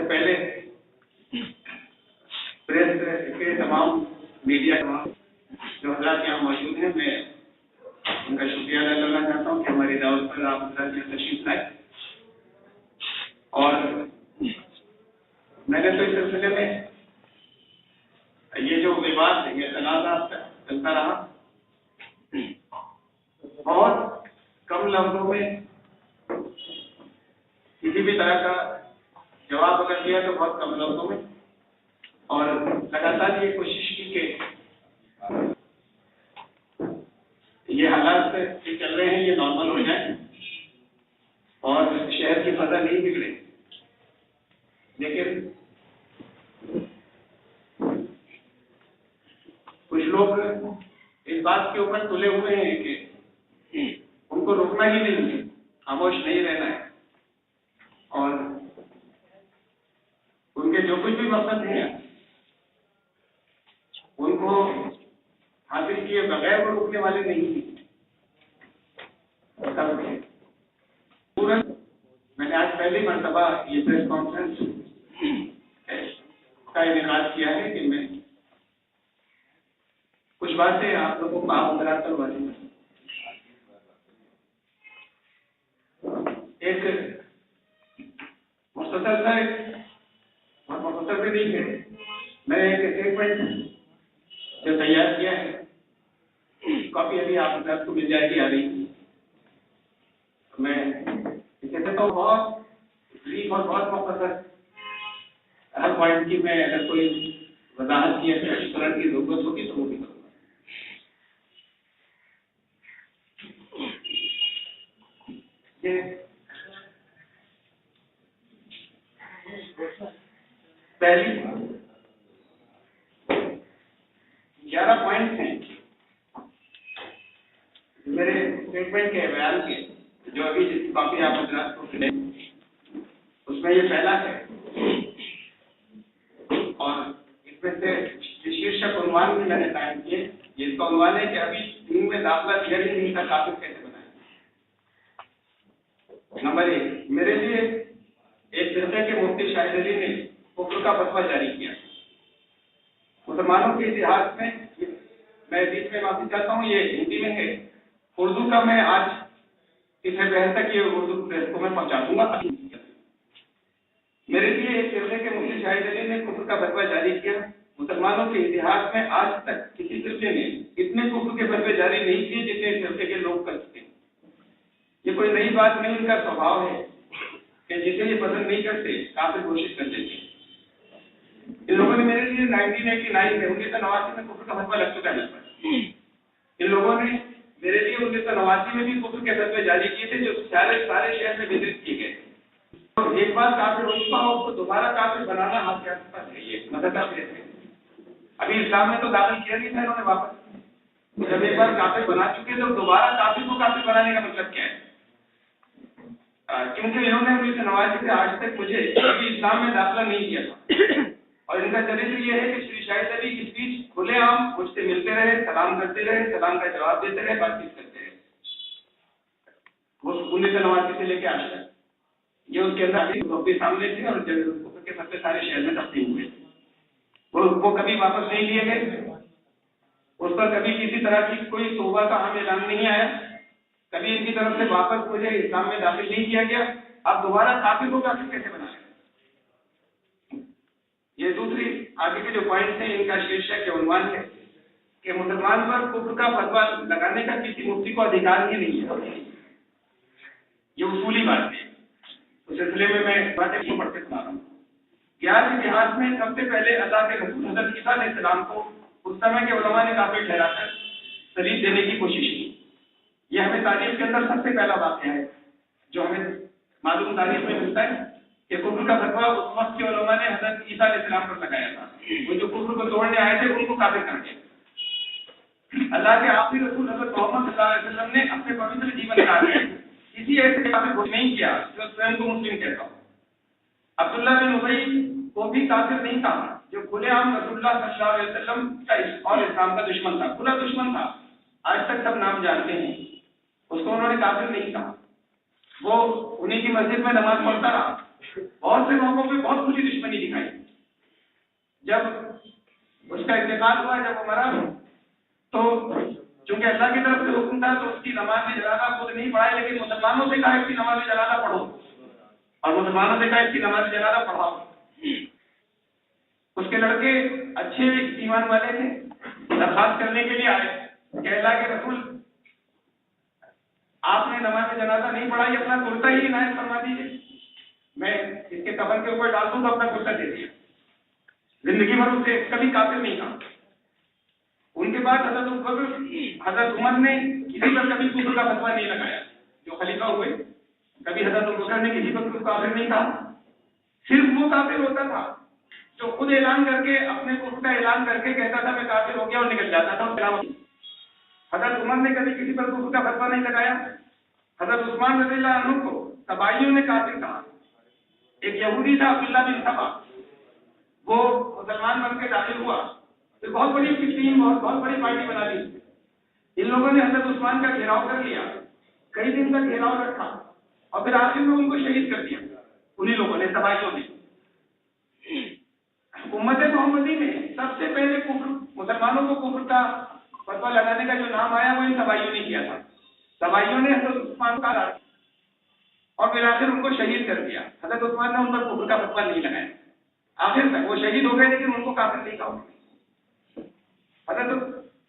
सबसे पहले प्रेस के तमाम मीडिया जो हजरात यहाँ मौजूद हैं, मैं उनका शुक्रिया अदा करना चाहता हूँ कि हमारी दावत पर आप हजरात यहाँ तशरीफ लाए। और मैंने तो इस सिलसिले में ये जो विवाद है, ये तनाज़ा चलता रहा, बहुत कम लफ्जों में किसी भी तरह का जवाब अगर दिया तो बहुत कम लफ्जों में, और लगातार ये कोशिश की कि ये हालात जो चल रहे हैं ये नॉर्मल हो जाए और शहर की फजा नहीं बिगड़े। लेकिन कुछ लोग इस बात के ऊपर तुले हुए हैं कि उनको रुकना ही नहीं है, खामोश नहीं रहना है, और उनके जो कुछ भी मकसद हैं उनको हासिल किए बगैर वो रुकने वाले नहीं हैं। मैंने आज पहली मर्तबा ये प्रेस कॉन्फ्रेंस का इनेकाद किया है कि मैं कुछ बातें आप लोगों को अवगत करवानी है। एक मुख्तसर भी नहीं है, मैंने एक स्टेटमेंट जो तैयार किया है, कॉपी अभी आप को मिल जाएगी, आ रही। मैं इसे तो बहुत ब्रीफ और बहुत मुख्तसर, हर पॉइंट की मैं अगर कोई वजाहत या स्पष्टीकरण की जरूरत होगी तो वो भी करूँगा। पहली 11 पॉइंट हैं मेरे स्टेटमेंट के बयान के, जो अभी जिसकी कॉपी आप हजरात को मिले, उसमें ये पहला है। और इसमें से शीर्षक उन्वान भी मैंने कायम किए। ये इसका उन्वान है कि अभी दिन में दाखिला दिया ही नहीं था, काफिर कैसे बनाए। नंबर 1, मेरे लिए एक फिरके के मुफ्ती शाहिद अली ने कुफ्र का फतवा जारी किया। मुसलमानों के इतिहास में, मैं बीच में माफी चाहता हूँ, ये हिंदी में है, उर्दू का मैं आज इसे बहन तक ये उर्दू प्रेस को मैं पहुंचा दूंगा। मेरे लिए एक फिरके के मुफ्ती शाहिद अली ने कुफ्र का फतवा जारी किया। मुसलमानों के इतिहास में आज तक किसी फिरके ने इतने कुफ्र के फतवे जारी नहीं किए जितने फिरके के लोग कर चुके। ये कोई नई बात नहीं, इनका स्वभाव है कि जिसे ये पसंद नहीं करते काफिर घोषित कर देते। इन लोगों ने मेरे लिए 1989 में 1989 में कुफ्र का फतवा लग चुका है। इन लोगों ने मेरे लिए 1989 में भी कुफ्र के फतवे जारी किए थे, जो सारे शहर में वितरित किए गए। तो एक बार काफिर हो चुका हो तो दोबारा काफिर बनाना हाथ है, ये मदद है। अभी इस्लाम में तो दाखिल किया नहीं था इन्होंने वापस। जब एक बार काफिर बना चुके तो दोबारा काफिर को काफिर बनाने का मतलब क्या है? क्योंकि इन्होंने 1989 से आज तक मुझे कभी इस्लाम में दाखिला नहीं किया था, और इनका चरित्र यह है कि श्री शाहिद अली इस बीच खुलेआम मुझसे मिलते रहे, सलाम करते रहे, सलाम का जवाब देते रहे, बातचीत करते रहे। वो 1989 से लेकर आज तक ये उसके अंदर सामने थे, और जब के फतवे सारे शहर में तस्लीम हुए, वो कभी वापस नहीं लिए गए। उस पर कभी किसी तरह की कोई तौबा का हम ऐलान नहीं आया, कभी इनकी तरफ से वापस मुझे इस्लाम में दाखिल नहीं किया गया। अब दोबारा काफिर को काफिर कैसे बनाए? ये दूसरी आगे के जो पॉइंट है, इनका शीर्षक या उन्वान है कि मुसलमान पर कुफ्र का फतवा लगाने का किसी मुफ्ती को अधिकार ही नहीं है। ये उसूली बात है। उस सिलसिले में मैं बातें क्यों पढ़ के सुना रहा हूँ। ज्ञान इतिहास में सबसे पहले अल्लाह के रसूल हज़रत ईसा अलैहिस्सलाम को उस समय के उलमा ने काफिर ठहराकर सलीब देने की कोशिश की। यह हमें तारीख के अंदर सबसे पहला वाक़या है जो हमें मालूम तारीख में मिलता है कि कुफ्र का फतवा उस वक्त के उलमा ने हज़रत ईसा अलैहिस्सलाम पर लगाया था। वो जो कुफ्र को तोड़ने आए थे उनको काफिर कर दिया। अल्लाह के आखिरी रसूल हज़रत मोहम्मद सल्लल्लाहु अलैहि वसल्लम ने अपने पवित्र जीवन काल में किसी ऐसे काफिर को नहीं किया जो स्वयं को मुस्लिम कहता हो। अब्दुल्ला बिन उबई को भी काफिर नहीं कहा, जो खुलेआम रसूलुल्लाह सल्लल्लाहु अलैहि वसल्लम का और इस्लाम का दुश्मन था, खुला दुश्मन था। आज तक सब नाम जानते हैं, उसको उन्होंने काफिर नहीं कहा। वो उन्हीं की मस्जिद में नमाज पढ़ता रहा, बहुत से मौकों पे बहुत खुली दुश्मनी दिखाई। जब उसका इंतकाल हुआ, जब वो मरा, तो चूंकि अल्लाह की तरफ से हुक्म था तो उसकी नमाज में जनाजा खुद नहीं पढ़ाई, लेकिन मुसलमानों से कहा इसकी नमाज में जनाजा पढ़ो, और मुसलमानों से कहा इसकी नमाज में जनाजा पढ़ाओ। उसके लड़के अच्छे ईमान वाले थे, दरखास्त करने के लिए आए कि अल्लाह के रसूल, आपने नमाज जनाजा नहीं पढ़ाई, अपना कुर्ता ही इनायत फरमा दीजिए, मैं इसके कफन के ऊपर डाल दूं तो अपना कुर्ता दे दिया। जिंदगी भर उसे कभी काफिर नहीं कहा। उनके बाद हजरत उमर ने किसी पर कभी कुफ्र का फतवा नहीं लगाया, जो खलीफा हुए, कभी हजरत अबू बकर ने किसी पर काफिर नहीं कहा। सिर्फ वो काफिर होता था जो खुद ऐलान करके, अपने कुफ्र का ऐलान करके कहता था मैं काफिर हो गया और निकल जाता था। हजरत उमर ने कभी किसी पर कुफ्र का फतवा नहीं लगाया। हजरत उस्मान रज़ियल्लाहु अन्हु को तबाइयों ने काफिर कहा। एक यहूदी था अब्दुल्ला बिन सबा, वो मुसलमान बन के दाखिल हुआ, फिर बहुत बड़ी टीम, बहुत बड़ी पार्टी बना ली। इन लोगों ने हजरत उस्मान का घेराव कर लिया, कई दिन तक घेराव रखा, और फिर आखिर में उनको शहीद कर दिया उन्हीं लोगों ने, तबाइयों ने। उम्मत मोहम्मदी में सबसे पहले कुफ्र, मुसलमानों को कुफ्र का फतवा लगाने का जो नाम आया वो इन तबाइयों ने किया था। तबाइयों ने हजरत उस्मान का, और फिर आखिर उनको शहीद कर दिया। हजरत उस्मान ने उन पर कुफ्र का फतवा नहीं लगाया, आखिर तक वो शहीद हो गए, लेकिन उनको काफिर नहीं कहा। हजरत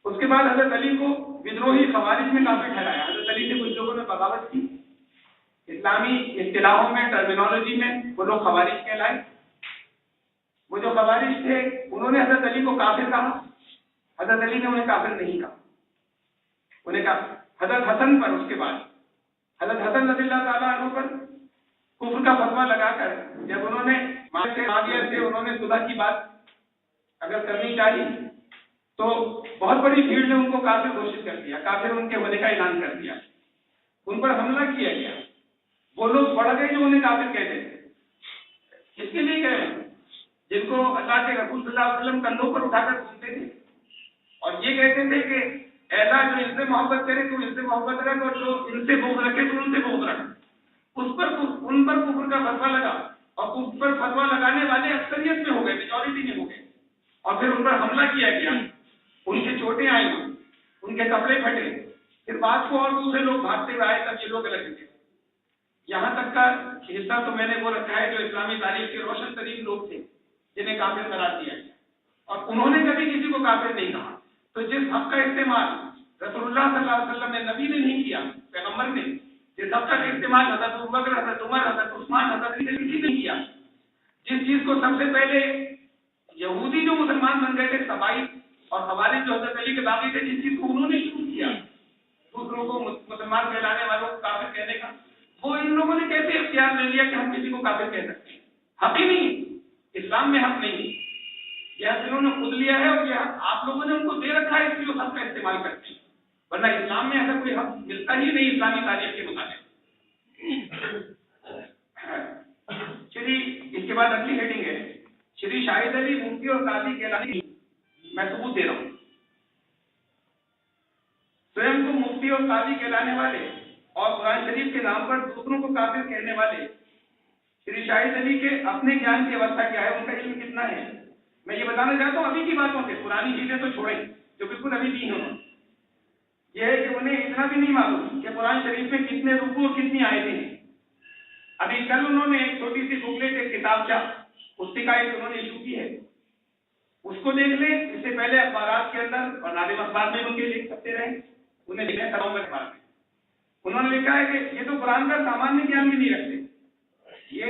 उसके बाद हजरत अली को विद्रोही खवारिज में काफिर ठहराया। हजरत अली से कुछ लोगों ने बगावत की, इस्लामी इस्तिलाहों में, टर्मिनोलॉजी में वो लोग खवारिज कहलाए। वो जो खवारिज थे उन्होंने हजरत अली को काफिर कहा, हजरत अली ने उन्हें काफिर नहीं कहा। उन्हें कहा हजरत हसन पर, उसके बाद हजरत हसन रज़ियल्लाहु ताला अन्हु पर कुफ्र का फतवा लगाकर, जब उन्होंने माविया से उन्होंने सुलह की बात अगर करनी चाहिए, तो बहुत बड़ी भीड़ ने उनको काफिर घोषित कर दिया, काफिर उनके होने का ऐलान कर दिया। उन पर हमला किया गया। वो लोग बढ़ गए जो उन्हें काफिर कहते थे। किसके लिए गए? जिनको अल्लाह के रसूल सल्लल्लाहु अलैहि वसल्लम कंधों पर उठाकर घूमते थे और ये कहते थे कि ऐसा जो इनसे मोहब्बत करे तो इनसे मोहब्बत रख, और जो इनसे बुग़्ज़ रखे तो उनसे बुग़्ज़ रख। उन पर कुफ्र का फतवा लगा, और कुफ्र पर फतवा लगाने वाले अक्सरियत में हो गए, मेजॉरिटी में हो गए, और फिर उन पर हमला किया गया। उनके चोटें आई, उनके कपड़े फटे, फिर बाद को और दूसरे लोग भागते हुए आए, तब ये लोग अलग थे। यहाँ तक का हिस्सा तो मैंने वो रखा है जो इस्लामी तारीख के रोशन तरीन लोग थे जिन्हें काफिर करार दिया गया, और उन्होंने कभी किसी को काफिर नहीं कहा। तो जिस हक का इस्तेमाल रसूलुल्लाह सल्लल्लाहु अलैहि वसल्लम ने, नबी ने नहीं किया, पैगंबर ने, जिस हक का इस्तेमाल हजरत अबू बकर, हजरत उमर, हजरत उस्मान, हजरत अली ने किसी ने किया, जिस चीज को सबसे पहले यहूदी जो मुसलमान बन गए थे, सबाई और खवारिज जो हजरत अली के बागी थे, जिस चीज को उन्होंने शुरू किया दूसरों को मुसलमान कहलाने वालों को काफिर कहने का, वो इन लोगों ने कैसे इख्तियार ले लिया कि हम किसी को काफिर कह सकते हैं? हक ही नहीं, इस्लाम में हक नहीं। यह इन्होंने खुद लिया है, और यह आप लोगों ने उनको दे रखा है, इसलिए हक का इस्तेमाल करते हैं, वरना इस्लाम में ऐसा कोई हक मिलता ही नहीं इस्लामी तारीख के मुताबिक। श्री, इसके बाद अगली हेडिंग है श्री शाहिद अली मुफ्ती और काजी कहलाने। मैं सबूत दे रहा हूं। स्वयं को मुफ्ती और काजी कहलाने वाले और कुरान शरीफ के नाम पर दूसरों को काफिर कहने वाले श्री शाहिद अली के अपने ज्ञान की अवस्था क्या है, उनका इल्म कितना है, मैं ये बताना चाहता हूँ। अभी की बातों से, पुरानी चीजें तो छोड़ें जो बिल्कुल अभी दी हैं उन्होंने। यह है कि उन्हें इतना भी नहीं मालूम कि कुरान शरीफ में कितने रुकू और कितनी आयतें हैं। अभी कल उन्होंने एक छोटी सी बुकलेट, एक किताबचा, पुस्तिका एक उन्होंने इशू की है, उसको देख ले। इससे पहले अखबार के अंदर और नादिम अखबार में उनके लिख सकते रहे, उन्हें लिखने कराऊंगा अखबार में। उन्होंने लिखा है कि ये तो कुरान का सामान्य ज्ञान भी नहीं रखते, ये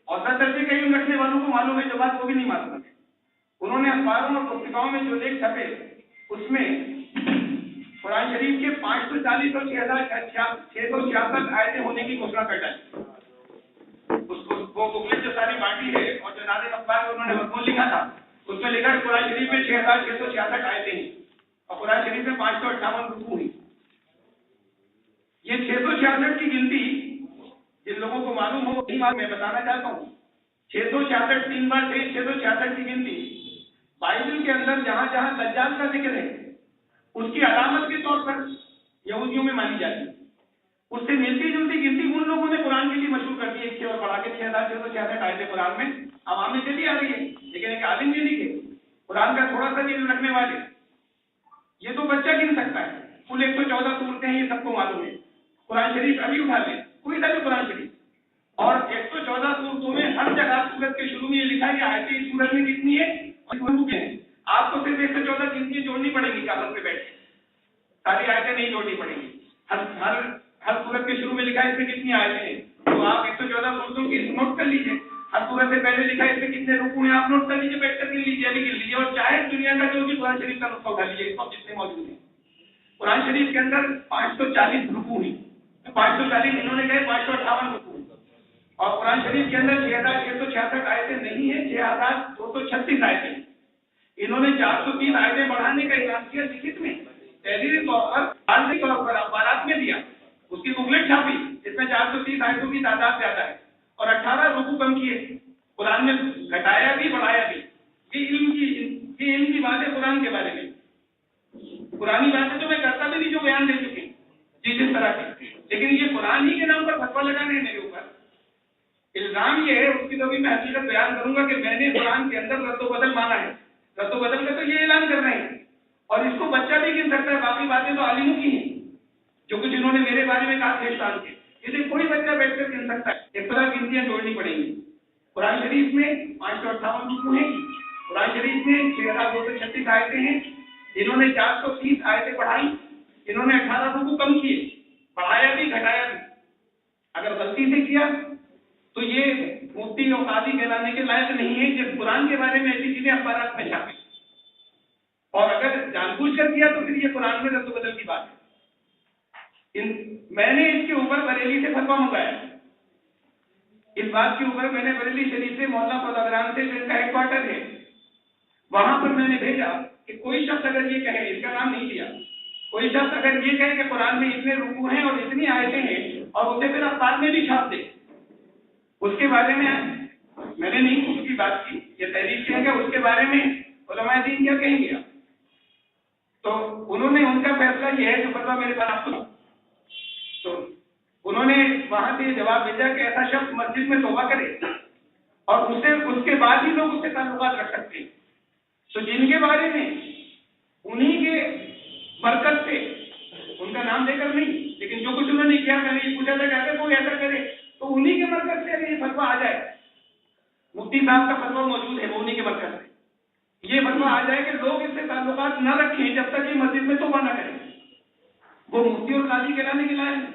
औसत दर्जे का इल्म रखने वालों को मालूम है, जो बात वो भी नहीं मालूम है। उन्होंने अखबारों और पुस्तिकाओं में जो लेख छपे उसमें कुरान शरीफ के 540 और 666 आयतें होने की घोषणा कर डाली। वो बुकलेट जो सारी बांटी है और जो नादिम अखबार में उन्होंने मजमून लिखा था, उसमें लिखा है कुरान शरीफ में 6666 आयतें हैं और कुरान शरीफ में 558 रुकू हैं। ये 666 की गिनती जिन लोगों को मालूम हो, नहीं मालूम, मैं बताना चाहता हूँ। 666 3 बार 666 की गिनती बाइबल के अंदर जहां जहां दज्जाल का जिक्र है उसकी अलामत के तौर पर यहूदियों में मानी जाती है। उससे मिलती जुलती गिनती उन लोगों ने कुरान के लिए मशहूर कर दी, एक और बढ़ा के 6666 आयतें कुरान में आवाम में चली आ रही है, लेकिन एक आलिम जी लिखे कुरान का थोड़ा सा भी रखने वाले, ये तो बच्चा गिन सकता है। कुल 114 सूरतें हैं, ये सबको मालूम है। कुरान शरीफ अभी उठा लें, कोई सा भी कुरान शरीफ, और 114 सूरतों में हर जगह सूरत के शुरू में ये लिखा है कि आयतें इस सूरत में कितनी है और है। आपको सिर्फ 114 गिनती जोड़नी पड़ेगी कागज पे बैठ के, सारी आयतें नहीं जोड़नी पड़ेगी। हर सूरत के शुरू में लिखा है इसमें कितनी आयतें हैं, तो आप 114 सूरतों की नोट कर लीजिए। हर सूरत से पहले लिखा है इसमें कितने रुकू हैं, आप नोट कर लीजिए, बैठ कर गिन लीजिए, अभी गिन लीजिए। और चाहे दुनिया का जो भी कुरान शरीफ का नुस्खा उठा लीजिए, सब जितने मौजूद हैं। कुरान शरीफ के अंदर 540 रुकू हैं, 540 इन्होंने कहे 558 रुकू, और कुरान शरीफ के अंदर 6666 आयतें नहीं है, 6236 आयतें। इन्होंने 430 आयतें बढ़ाने का ऐलान किया लिखित में, तहरीरी तौर पर, आंतरिक तौर पर अखबारात में दिया, उसकी बुकलेट छापी, इसमें 430 आयतों की तादाद ज्यादा है, और 18 रुकू कम किए। कुरान में घटाया भी बढ़ाया भी। ये इल्म की बात है कुरान के बारे में। पुरानी बातें तो मैं करता भी नहीं जो बयान दे चुके जिस तरह की, लेकिन ये कुरान ही के नाम पर फतवा लगाने हैं मेरे ऊपर, इल्जाम ये है, उसकी तो भी मैं हकीकत बयान करूंगा कि मैंने कुरान के अंदर रद्दो बदल माना है। रद्दो बदल का तो ये ऐलान कर रहे हैं, और इसको बच्चा भी गिन सकता है, बाकी बातें तो आलिमों की हैं, जो कुछ इन्होंने मेरे बारे में कहा खेल के, इसे कोई बच्चा बैठकर गिन सकता है। एक तरह गिनतियां जोड़नी पड़ेंगी। कुरान शरीफ में 558 रुकू हैं, कुरान शरीफ में 6236 आयतें हैं, इन्होंने 430 आयतें बढ़ाई, इन्होंने 18 रुकू कम किए, बढ़ाया भी घटाया भी। अगर गलती से किया तो ये मुफ्ती और काजी कहलाने के लायक नहीं है कि कुरान के बारे में ऐसी चीजें अखबारात में छापे, और अगर जानबूझकर किया तो फिर ये कुरान में रद्द बदल की बात है। मैंने इसके ऊपर बरेली से फतवा मंगाया, इस बात के ऊपर मैंने बरेली शरीफ से, मोहल्ला फौजागरान से, जो इनका हेडक्वार्टर है, वहां पर मैंने भेजा कि कोई शख्स अगर ये कहे, इसका नाम नहीं लिया, कोई शख्स अगर ये कहे कि कुरान में इतने रुकू हैं और इतनी आयतें हैं, और उसे फिर अखबार में भी छाप दे, उसके बारे में मैंने नहीं उसकी बात की, ये तहरीर किया, उसके बारे में उलमाए दीन क्या कहेंगे। तो उन्होंने, उनका फैसला ये है जो फतवा मेरे पास आपको, तो उन्होंने वहां से जवाब भेजा कि ऐसा शख्स मस्जिद में तौबा करे और उसके बाद ही लोग उससे ताल्लुकात रख सकते हैं। तो जिनके बारे में उन्हीं के बरकत से, उनका नाम लेकर नहीं, लेकिन जो कुछ उन्होंने किया, मैंने ये पूछा था कि अगर कोई ऐसा करे तो उन्हीं के बरकत से अगर ये फतवा आ जाए, मुफ्ती साहब का फतवा मौजूद है, वो उन्हीं के बरकत से ये फतवा आ जाए कि लोग इससे ताल्लुकात न रखें जब तक ये मस्जिद में तौबा न करें, वो मुफ्ती और काजी कहलाने के लायक है।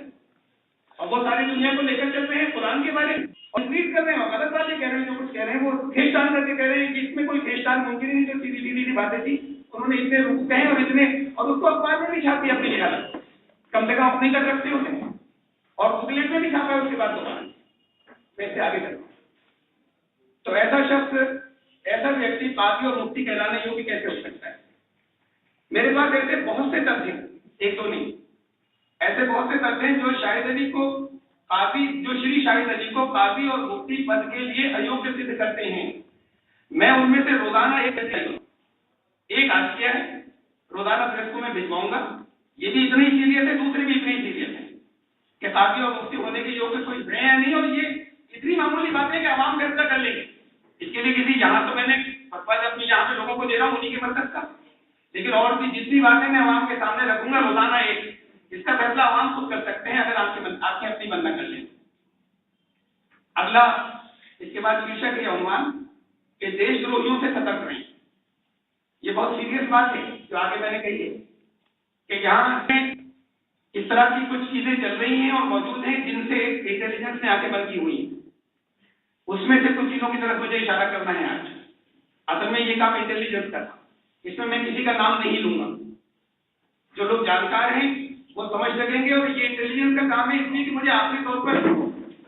और वो सारी दुनिया को लेकर चल रहे हैं कुरान के बारे में, और ट्वीट कर रहे हैं, गलत बातें कह रहे हैं, जो कुछ कह रहे हैं वो खेचतान करके कह रहे हैं कि इसमें कोई खेचतान मुमकिन नहीं, जो सीधी बातें थी, उन्होंने इतने रुकू कहे और इतने, और उसको अखबार में भी छापी अपनी जगह, कम से कम अपनी तक रखते होते, और बुकलेट में भी छापा है उसके बाद दोबारा वैसे आगे चलते। तो ऐसा शख्स, ऐसा व्यक्ति काजी और मुफ्ती कहलाने योग्य कैसे हो सकता है? मेरे पास ऐसे बहुत से तथ्य, एक दो नहीं, ऐसे बहुत से तथ्य हैं जो शाहिद अली को काजी, जो श्री शाहिद अली को काजी और मुफ्ती पद के लिए अयोग्य सिद्ध करते हैं। मैं उनमें से रोजाना एक आज किया है, रोजाना प्रेस को मैं भिजवाऊंगा, ये भी इतनी सीरियस है, दूसरे भी इतनी सीरियस है कि काजी और मुफ्ती होने के योग्य कोई है या नहीं, और ये इतनी मामूली बात है कि आवाम फैसला कर लेंगे। इसके लिए किसी, यहाँ तो मैंने फतवा अपनी यहाँ पे लोगों को दे रहा हूँ उन्हीं के मकसद का, लेकिन और भी जितनी बातें मैं आवाम के सामने रखूंगा रोजाना एक, इसका फैसला आवाम खुद कर सकते हैं अगर आपकी अपनी बंद न कर लें। अगला, इसके बाद शीर्षक है अनुमान कि देशद्रोहियों से सतर्क रहें। ये बहुत सीरियस बात है जो आगे मैंने कही है कि यहाँ इस तरह की कुछ चीजें चल रही हैं और मौजूद हैं जिनसे इंटेलिजेंस ने आंखें बंद की हुई हैं। उसमें से कुछ चीजों की तरफ मुझे इशारा करना है आज। असल में ये काम इंटेलिजेंस का था, इसमें मैं किसी का नाम नहीं लूंगा, जो लोग जानकार हैं वो समझ सकेंगे, और ये इंटेलिजेंस का काम है, इसलिए कि मुझे आखिरी तौर पर,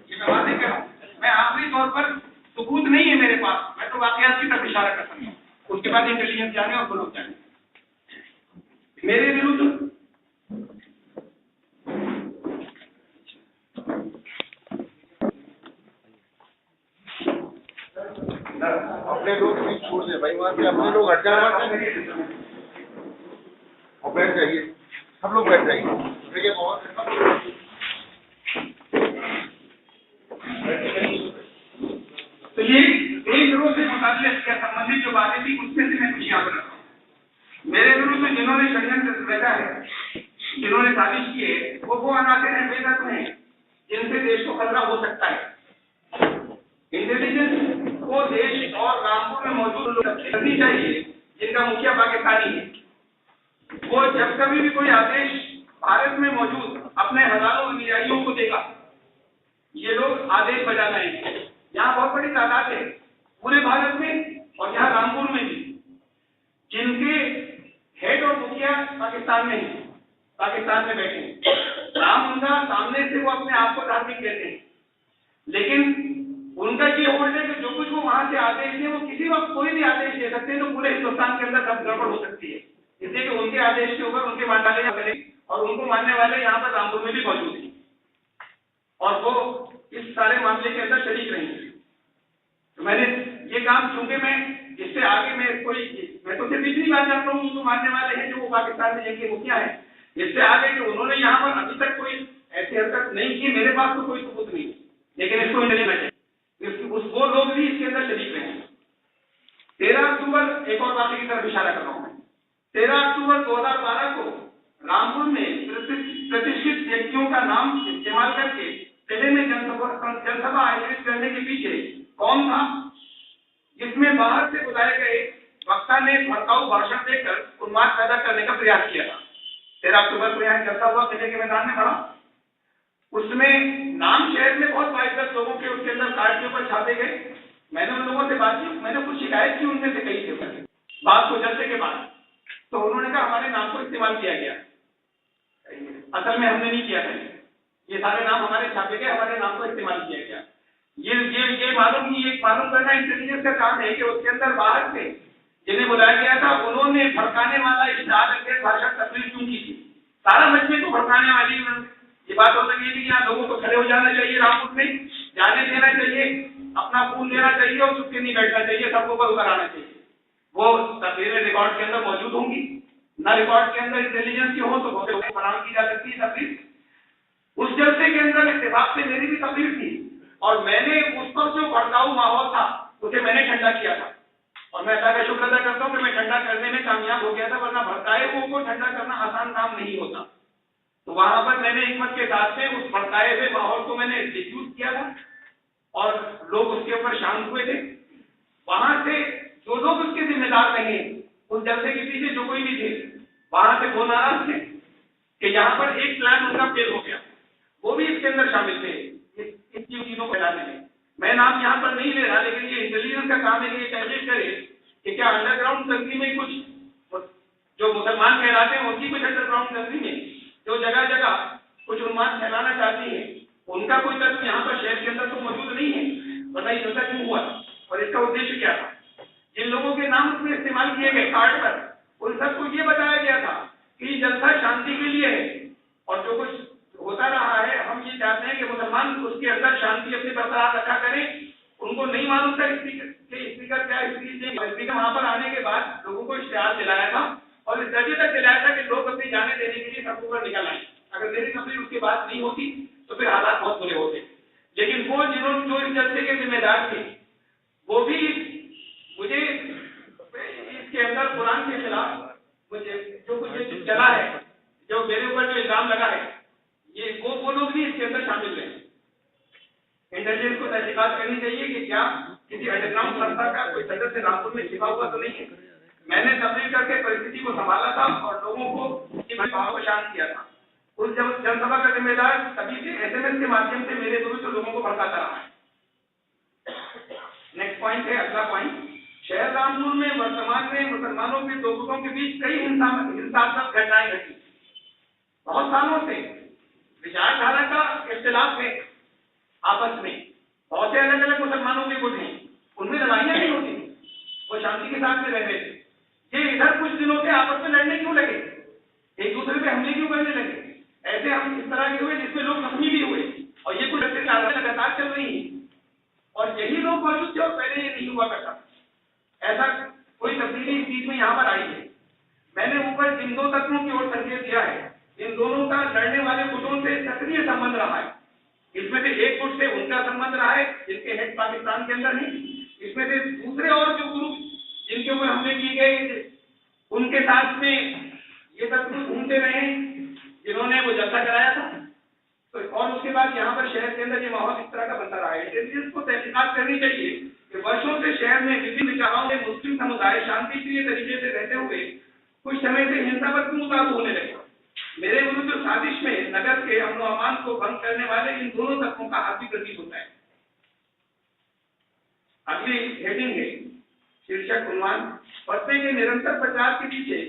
ये मैं वादे कर रहा हूँ, मैं आखिरी तौर पर सबूत नहीं है मेरे पास, मैं तो वाकयात की तरफ इशारा कर सकता हूँ, उसके बाद इंटेलिजेंस जाने और लोग जाने। मेरे विरुद्ध अपने लोग भी छोड़ दे भाई, वहाँ से अपने लोग हट जाए और बैठ जाइए, सब लोग बैठ जाइए, देखिए बहुत ये देशद्रोह से मुताबिक या संबंधित जो बातें थी उसमें से मैं कुछ याद रखा हूँ। मेरे विरुद्ध जिन्होंने षड्यंत्र रचा है, जिन्होंने साजिश की है, वो अनाथिर हैं, बेगत हैं, जिनसे देश को खतरा हो सकता है। इंटेलिजेंस को देश और रामपुर में मौजूद लोग करनी चाहिए जिनका मुखिया पाकिस्तानी है। वो जब कभी भी कोई आदेश भारत में मौजूद अपने हजारों अनुयायियों को देगा, ये लोग आदेश बजा रहे हैं। यहाँ बहुत बड़ी तादाद है पूरे भारत में और यहाँ रामपुर में भी, जिनके हेड और मुखिया पाकिस्तान में हैं, पाकिस्तान में बैठे हैं। राम उनका सामने से वो अपने आप को धार्मिक कहते हैं, लेकिन उनका ये होल्ड है कि जो कुछ वो वहां से आदेश है वो किसी वक्त कोई भी आदेश दे सकते हैं तो पूरे हिंदुस्तान के अंदर सब गड़बड़ हो सकती है। इसलिए कि उनके आदेश के ऊपर उनके मानने वाले और उनको मानने वाले यहाँ पर रामपुर में भी मौजूद हैं और वो इस सारे मामले के अंदर शरीक रहेंगे। तो मैंने ये काम, चूंकि मैं इससे आगे मैं तो सिर्फ इतनी बात करता हूँ, उनको मानने वाले हैं जो वो पाकिस्तान में जिनके मुखिया है, इससे आगे कि उन्होंने यहाँ पर अभी तक कोई ऐसी हरकत नहीं की, मेरे पास तो कोई सबूत नहीं, लेकिन इसको मिलना चाहिए। वो लोग भी इसके अंदर शरीक रहे हैं। 13 अक्टूबर, एक और बात की तरफ इशारा कर रहा हूँ मैं, 13 अक्टूबर 2012 को रामपुर में प्रतिष्ठित व्यक्तियों का नाम इस्तेमाल करके जिले में जनसभा आयोजित करने के पीछे कौन था, जिसमें बाहर से बुलाए गए वक्ता ने भड़काऊ भाषण देकर उन्माद पैदा करने का प्रयास किया था। 13 अक्टूबर को यहाँ जलसा हुआ किले के मैदान में पड़ा, उसमें नाम शहर में बहुत बाइज्जत लोगों के उसके अंदर कार्ड के ऊपर छापे गए। मैंने उन लोगों से बात की, मैंने कुछ शिकायत की उनमें से कई थे बात को जलसे के बाद, तो उन्होंने कहा हमारे नाम को इस्तेमाल किया गया। असल में हमने नहीं किया था, ये सारे नाम हमारे छापे गए, हमारे नाम को इस्तेमाल किया गया। ये मालूम करना इंटेलिजेंस का काम है कि उसके अंदर बाहर से जिन्हें बुलाया गया था उन्होंने भड़काने वाला इश्तेहार करके भाषा तस्वीर क्यों की थी। सारा मजमे को भड़काने वाली ये बात हो सकी थी कि यहाँ लोगों को खड़े हो जाना चाहिए, रामपुर में जाने देना चाहिए, अपना खून लेना चाहिए और चुपके नहीं बैठना चाहिए, सबको ऊपर आना चाहिए। वो तस्वीरें रिकॉर्ड के अंदर मौजूद होंगी, न रिकॉर्ड के अंदर इंटेलिजेंस की हो तो बरामद की जा सकती है तस्वीर। उस जलसे के अंदर इत्तेफाक से मेरी भी तस्वीर थी और मैंने उस पर जो भड़काऊ माहौल था उसे मैंने ठंडा किया था और मैं अल्लाह का शुक्र अदा करता हूँ कि मैं ठंडा करने में कामयाब हो गया था, वरना भड़काए हुए को ठंडा करना आसान काम नहीं होता। तो वहां पर मैंने हिम्मत के साथ में उस भड़काए हुए माहौल को मैंने डिफ्यूज किया था और लोग उसके ऊपर शांत हुए थे। वहां से जो लोग उसके जिम्मेदार रहे, उस जलसे के पीछे जो कोई भी थे, वहां से वो नाराज थे कि यहाँ पर एक प्लान उनका फेल हो गया, वो भी इसके अंदर शामिल थे इस चीजों को फैलाने में। मैं नाम यहाँ पर नहीं ले रहा, लेकिन ये इंटेलिजेंस का काम है कि ये तहकीक करे कि क्या अंडरग्राउंड तंजीम में कुछ जो मुसलमान कहलाते हैं उनकी कुछ अंडरग्राउंड तंजीम में जो जगह जगह कुछ उन्माद फैलाना चाहती है, उनका कोई तत्व यहाँ पर शहर के अंदर तो मौजूद नहीं है, वरना ये जलसा क्यों हुआ और इसका उद्देश्य क्या था। जिन लोगों के नाम उसमें इस्तेमाल किए गए कार्ड पर, उन सबको ये बताया गया था कि जलसा शांति के लिए है और जो कुछ होता रहा है हम ये चाहते हैं कि मुसलमान उसके अंदर शांति अपनी बरकरार रखा करें। उनको नहीं मालूम था स्पीकर क्या, इसलिए स्पीकर वहां पर आने के बाद लोगों को इश्तिहार दिलाया था और इस दर्जे तक दिलाया था कि लोग अपनी जाने देने के लिए सबको ऊपर निकल आए। अगर मेरी तस्वीर उसके बाद नहीं होती तो फिर हालात बहुत बुरे होते। लेकिन वो जिन्होंने जो इस जलसे के जिम्मेदार थे वो भी मुझे इसके अंदर कुरान के खिलाफ मुझे जो कुछ चला है, जो मेरे ऊपर जो इल्जाम लगा है, ये वो लोग भी इसके अंदर शामिल रहे। इंटेलिजेंस को तहकीकात करनी चाहिए कि क्या किसी अंडरग्राउंड संस्था का कोई सदस्य रामपुर में छिपा हुआ तो नहीं है। मैंने तब्दील करके परिस्थिति को संभाला था और लोगों को भाव को शांत किया था। उस जनसभा का जिम्मेदार सभी से SMS के माध्यम से मेरे विरुद्ध लोगों को भड़काता रहा है। नेक्स्ट पॉइंट है, अगला पॉइंट, शहर रामपुर में वर्तमान में मुसलमानों के दो गुटों के बीच कई हिंसात्मक घटनाएं घटी। बहुत सालों से विचारधारा का इख्तिलाफ है आपस में, बहुत से अलग अलग मुसलमानों के गुट हैं, उनमें लड़ाइयां नहीं होती, वो शांति के साथ में रह रहे थे। ये इधर कुछ दिनों से आपस में लड़ने क्यों लगे, एक दूसरे पे हमले क्यों करने लगे। ऐसे हम इस तरह के हुए जिसमें लोग जख्मी भी हुए और ये कुछ लगातार चल रही है और यही लोग मौजूद थे और पहले ये नहीं हुआ करता। ऐसा कोई तब्दीली इस चीज में यहाँ पर आई है। मैंने ऊपर जिन दो तत्वों की ओर संकेत दिया है, इन दोनों का लड़ने वाले गुटों से सक्रिय संबंध रहा है। इसमें से एक गुट से उनका संबंध रहा है जिनके हेड पाकिस्तान के अंदर है इसमें से दूसरे और जो गुरु जिनके ऊपर हमले किए गए उनके साथ में ये सब कुछ घूमते रहे जिन्होंने वो जलसा कराया था। तो और उसके बाद यहाँ पर शहर के अंदर ये माहौल इस तरह का बनता रहा है। इंटेलिजेंस को तहकीकात करनी चाहिए कि वर्षों से शहर में विभिन्न विचारों के मुस्लिम समुदाय शांतिप्रिय तरीके से रहते हुए कुछ समय से हिंसा पर क्यों काबू होने लगे। मेरे विरुद्ध जो साजिश में नगर के अमन अमान को भंग करने वाले इन दोनों तत्वों का हाथ भी प्रतीत होता है। अगली हेडिंग है शीर्षक उन्वान, फतवे के निरंतर प्रचार के पीछे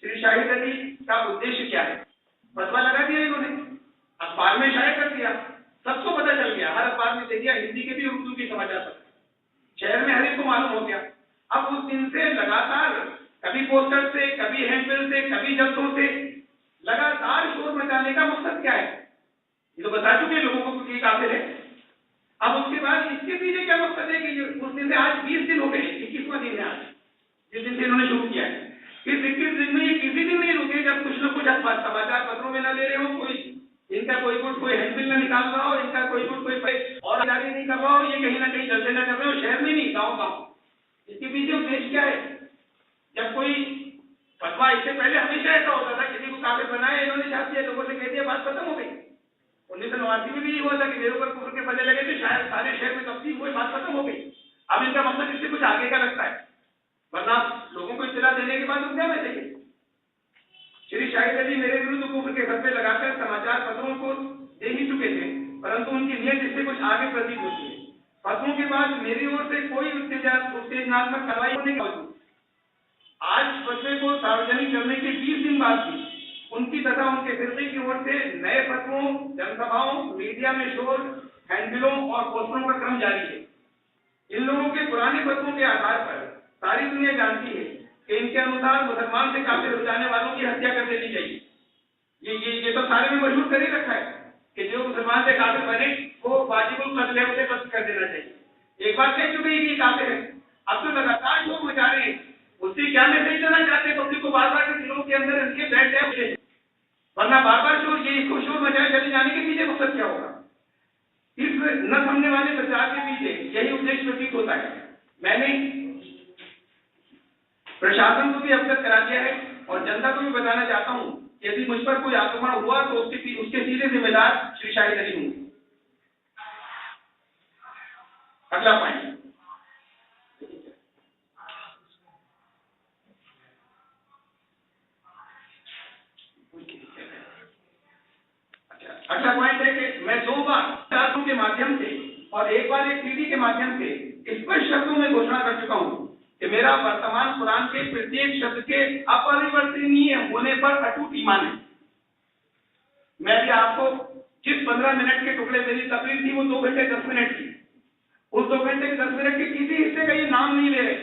श्री शाहिद अली का उद्देश्य क्या है। फतवा लगा दिया इन्होंने, अखबार में शाया कर दिया, सबको पता चल गया, हर अखबार में दे दिया, हिंदी के भी उर्दू के समाचार पत्र शहर में हर एक को मालूम हो गया। अब उस दिन से लगातार कभी पोस्टर से, कभी हैंडबिल से, कभी जब्तों से लगातार शोर मचाने का मकसद क्या है, ये तो बता चुके लोगों को कि काफिर है। अब उसके बाद इसके पीछे क्या मकसद है कि उस दिन से आज 20 दिन हो गए, 21वां दिन है आज जिस दिन से इन्होंने शुरू किया है। इस 21 दिन में ये किसी दिन नहीं रुके जब कुछ न कुछ समाचार पत्रों में न ले रहे हो, कोई इनका कोई हैंडबिल न निकाल रहा हो, इनका कोई और जारी नहीं कर रहा हो, ये कहीं ना कहीं जलसे न कर रहे हो, शहर में नहीं गाँव। इसके पीछे उद्देश्य क्या है। जब कोई फतवा, इससे पहले हमेशा ऐसा होता था, किसी को काफिर बनाया इन्होंने छाप दिया, लोगों से कह दिया, बात खत्म हो गई। 1989 में भी ये हुआ था कि मेरे ऊपर कुफर के फतवे लगे थे, शायद सारे शहर में तब्दील हुई, बात खत्म हो गई। अब इनका मकसद इससे कुछ आगे का लगता है, वरना लोगों को इत्तला देने के बाद क्या मैं चाहिए। श्री शाहिद अली मेरे विरुद्ध कुफर के फतवे लगाकर समाचार पत्रों को दे ही चुके थे, परंतु उनकी नीयत इससे कुछ आगे प्रतीत होती है। फतवों के बाद मेरी ओर से कोई उत्तेजनात्मक कार्रवाई होने के बावजूद आज फतवे को सार्वजनिक करने के 20 दिन बाद भी उनकी तथा उनके फिरके की ओर से नए फतवों, जनसभाओं, मीडिया में शोर, हैंडबिलों और पोस्टरों का क्रम जारी है। इन लोगों के पुराने फतवों के आधार पर सारी दुनिया जानती है कि इनके अनुसार मुसलमान से काफिर हो जाने वालों की हत्या कर देनी चाहिए। ये तो सारे में मशहूर कर ही रखा है कि जो मुसलमान से काफिर बने वो वाजिबुल कत्ल है, उसे कत्ल कर देना चाहिए। एक बार कह चुके हैं कि काफिर है, अब तो लगातार शोर मचा रहे हैं। उससे क्या मैसेज देना चाहते हैं पब्लिक को, बार बार के दिलों के अंदर इनके बैठ जाए मुझे, वरना बार बार शोर, ये इसको शोर मचाए चले जाने के पीछे मकसद क्या होगा। इस न समझने वाले प्रचार के पीछे यही उद्देश्य प्रतीत होता है। मैंने प्रशासन को भी अवगत करा दिया है और जनता को भी बताना चाहता हूं कि यदि मुझ पर कोई आक्रमण हुआ तो उसके सीधे जिम्मेदार श्री शाहिद अली होंगे। अगला पॉइंट, अगला पॉइंट है कि मैं 2 बार किताबों के माध्यम से और एक बार एक सीडी के माध्यम से स्पष्ट शब्दों में घोषणा कर चुका हूं कि मेरा वर्तमान कुरान के प्रत्येक शब्द के अपरिवर्तनीय होने पर अटूट ईमान है। मैं भी आपको जिस 15 मिनट के टुकड़े मेरी तकरीर थी वो 2 घंटे 10 मिनट की, उस 2 घंटे के 10 मिनट के किसी हिस्से का ये नाम नहीं ले रहे,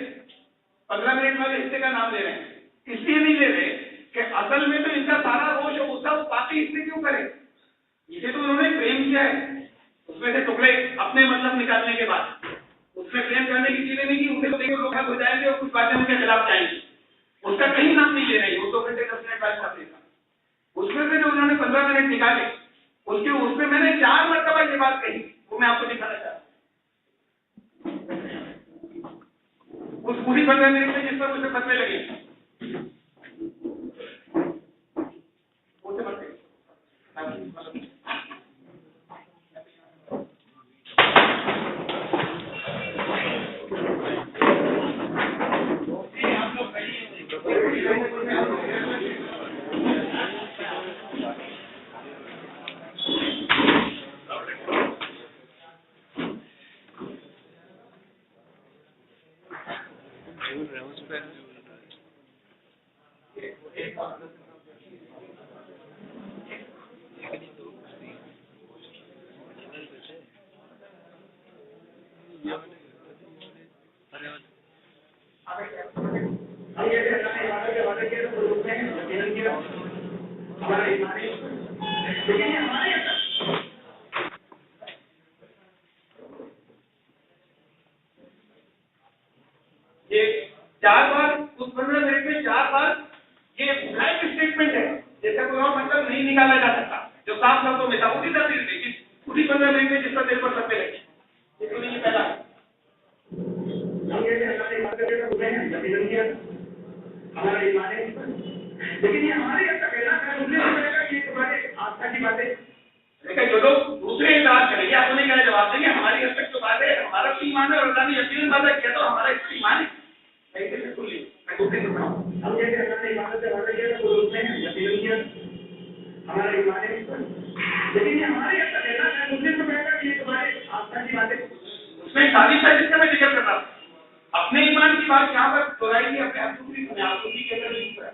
15 मिनट वाले हिस्से का नाम ले रहे हैं। इसलिए नहीं ले रहे कि असल में तो इनका सारा रोष और गुस्सा बाकी हिस्से क्यों करे, इसे तो उन्होंने प्रेम किया है। उसमें से टुकड़े अपने मतलब निकालने के बाद उसमें प्रेम करने की चीजें नहीं की, उसे देखो लोग हो जाएंगे और कुछ बातें उनके खिलाफ जाएंगी, उसका कहीं नाम नहीं ले रहे वो 2 घंटे 10 मिनट वाले बातें का। उसमें से जो उन्होंने 15 मिनट निकाले उसमें मैंने 4 मरतबा ये बात कही, वो मैं आपको दिखाना चाहता हूँ। उस पूरी 15 मिनट में जिस पर मुझे फतवे लगे ये 4 बार, उस 15 मिनट में 4 बार ये ब्लैंक स्टेटमेंट है, जैसे कोई और मतलब नहीं निकाला जा सकता, जो साफ शब्दों में था उसी तस्वीर में उसी 15 मिनट में जिसका दिल पर सत्य लगे। ये पहला हमारा ईमान है, लेकिन ये हमारे हद तक है ना, मुस्लिम समझेगा कि ये तुम्हारे आस्था की बात है। लेकिन जो लोग दूसरे इताद करेंगे, आप उन्हें क्या जवाब देंगे? हमारी हद तक जो बात है, हमारा भी ईमान है और अल्लाह ने यकीन वादा किया तो हमारा इसका ईमान है। बिल्कुल नहीं, मैं दूसरे को बताऊं, हम जैसे अल्लाह ने इबादत से वादा किया तो उसने यकीन किया, हमारा ईमान है, लेकिन ये हमारे हद तक है ना, मुस्लिम समझेगा कि ये तुम्हारे आस्था की बात है। उसमें साजिश है जिसका मैं जिक्र कर रहा हूं। अपने ईमान की बात यहाँ पर दोहराई अपने दूसरी समय आप उसी के अंदर दूसरा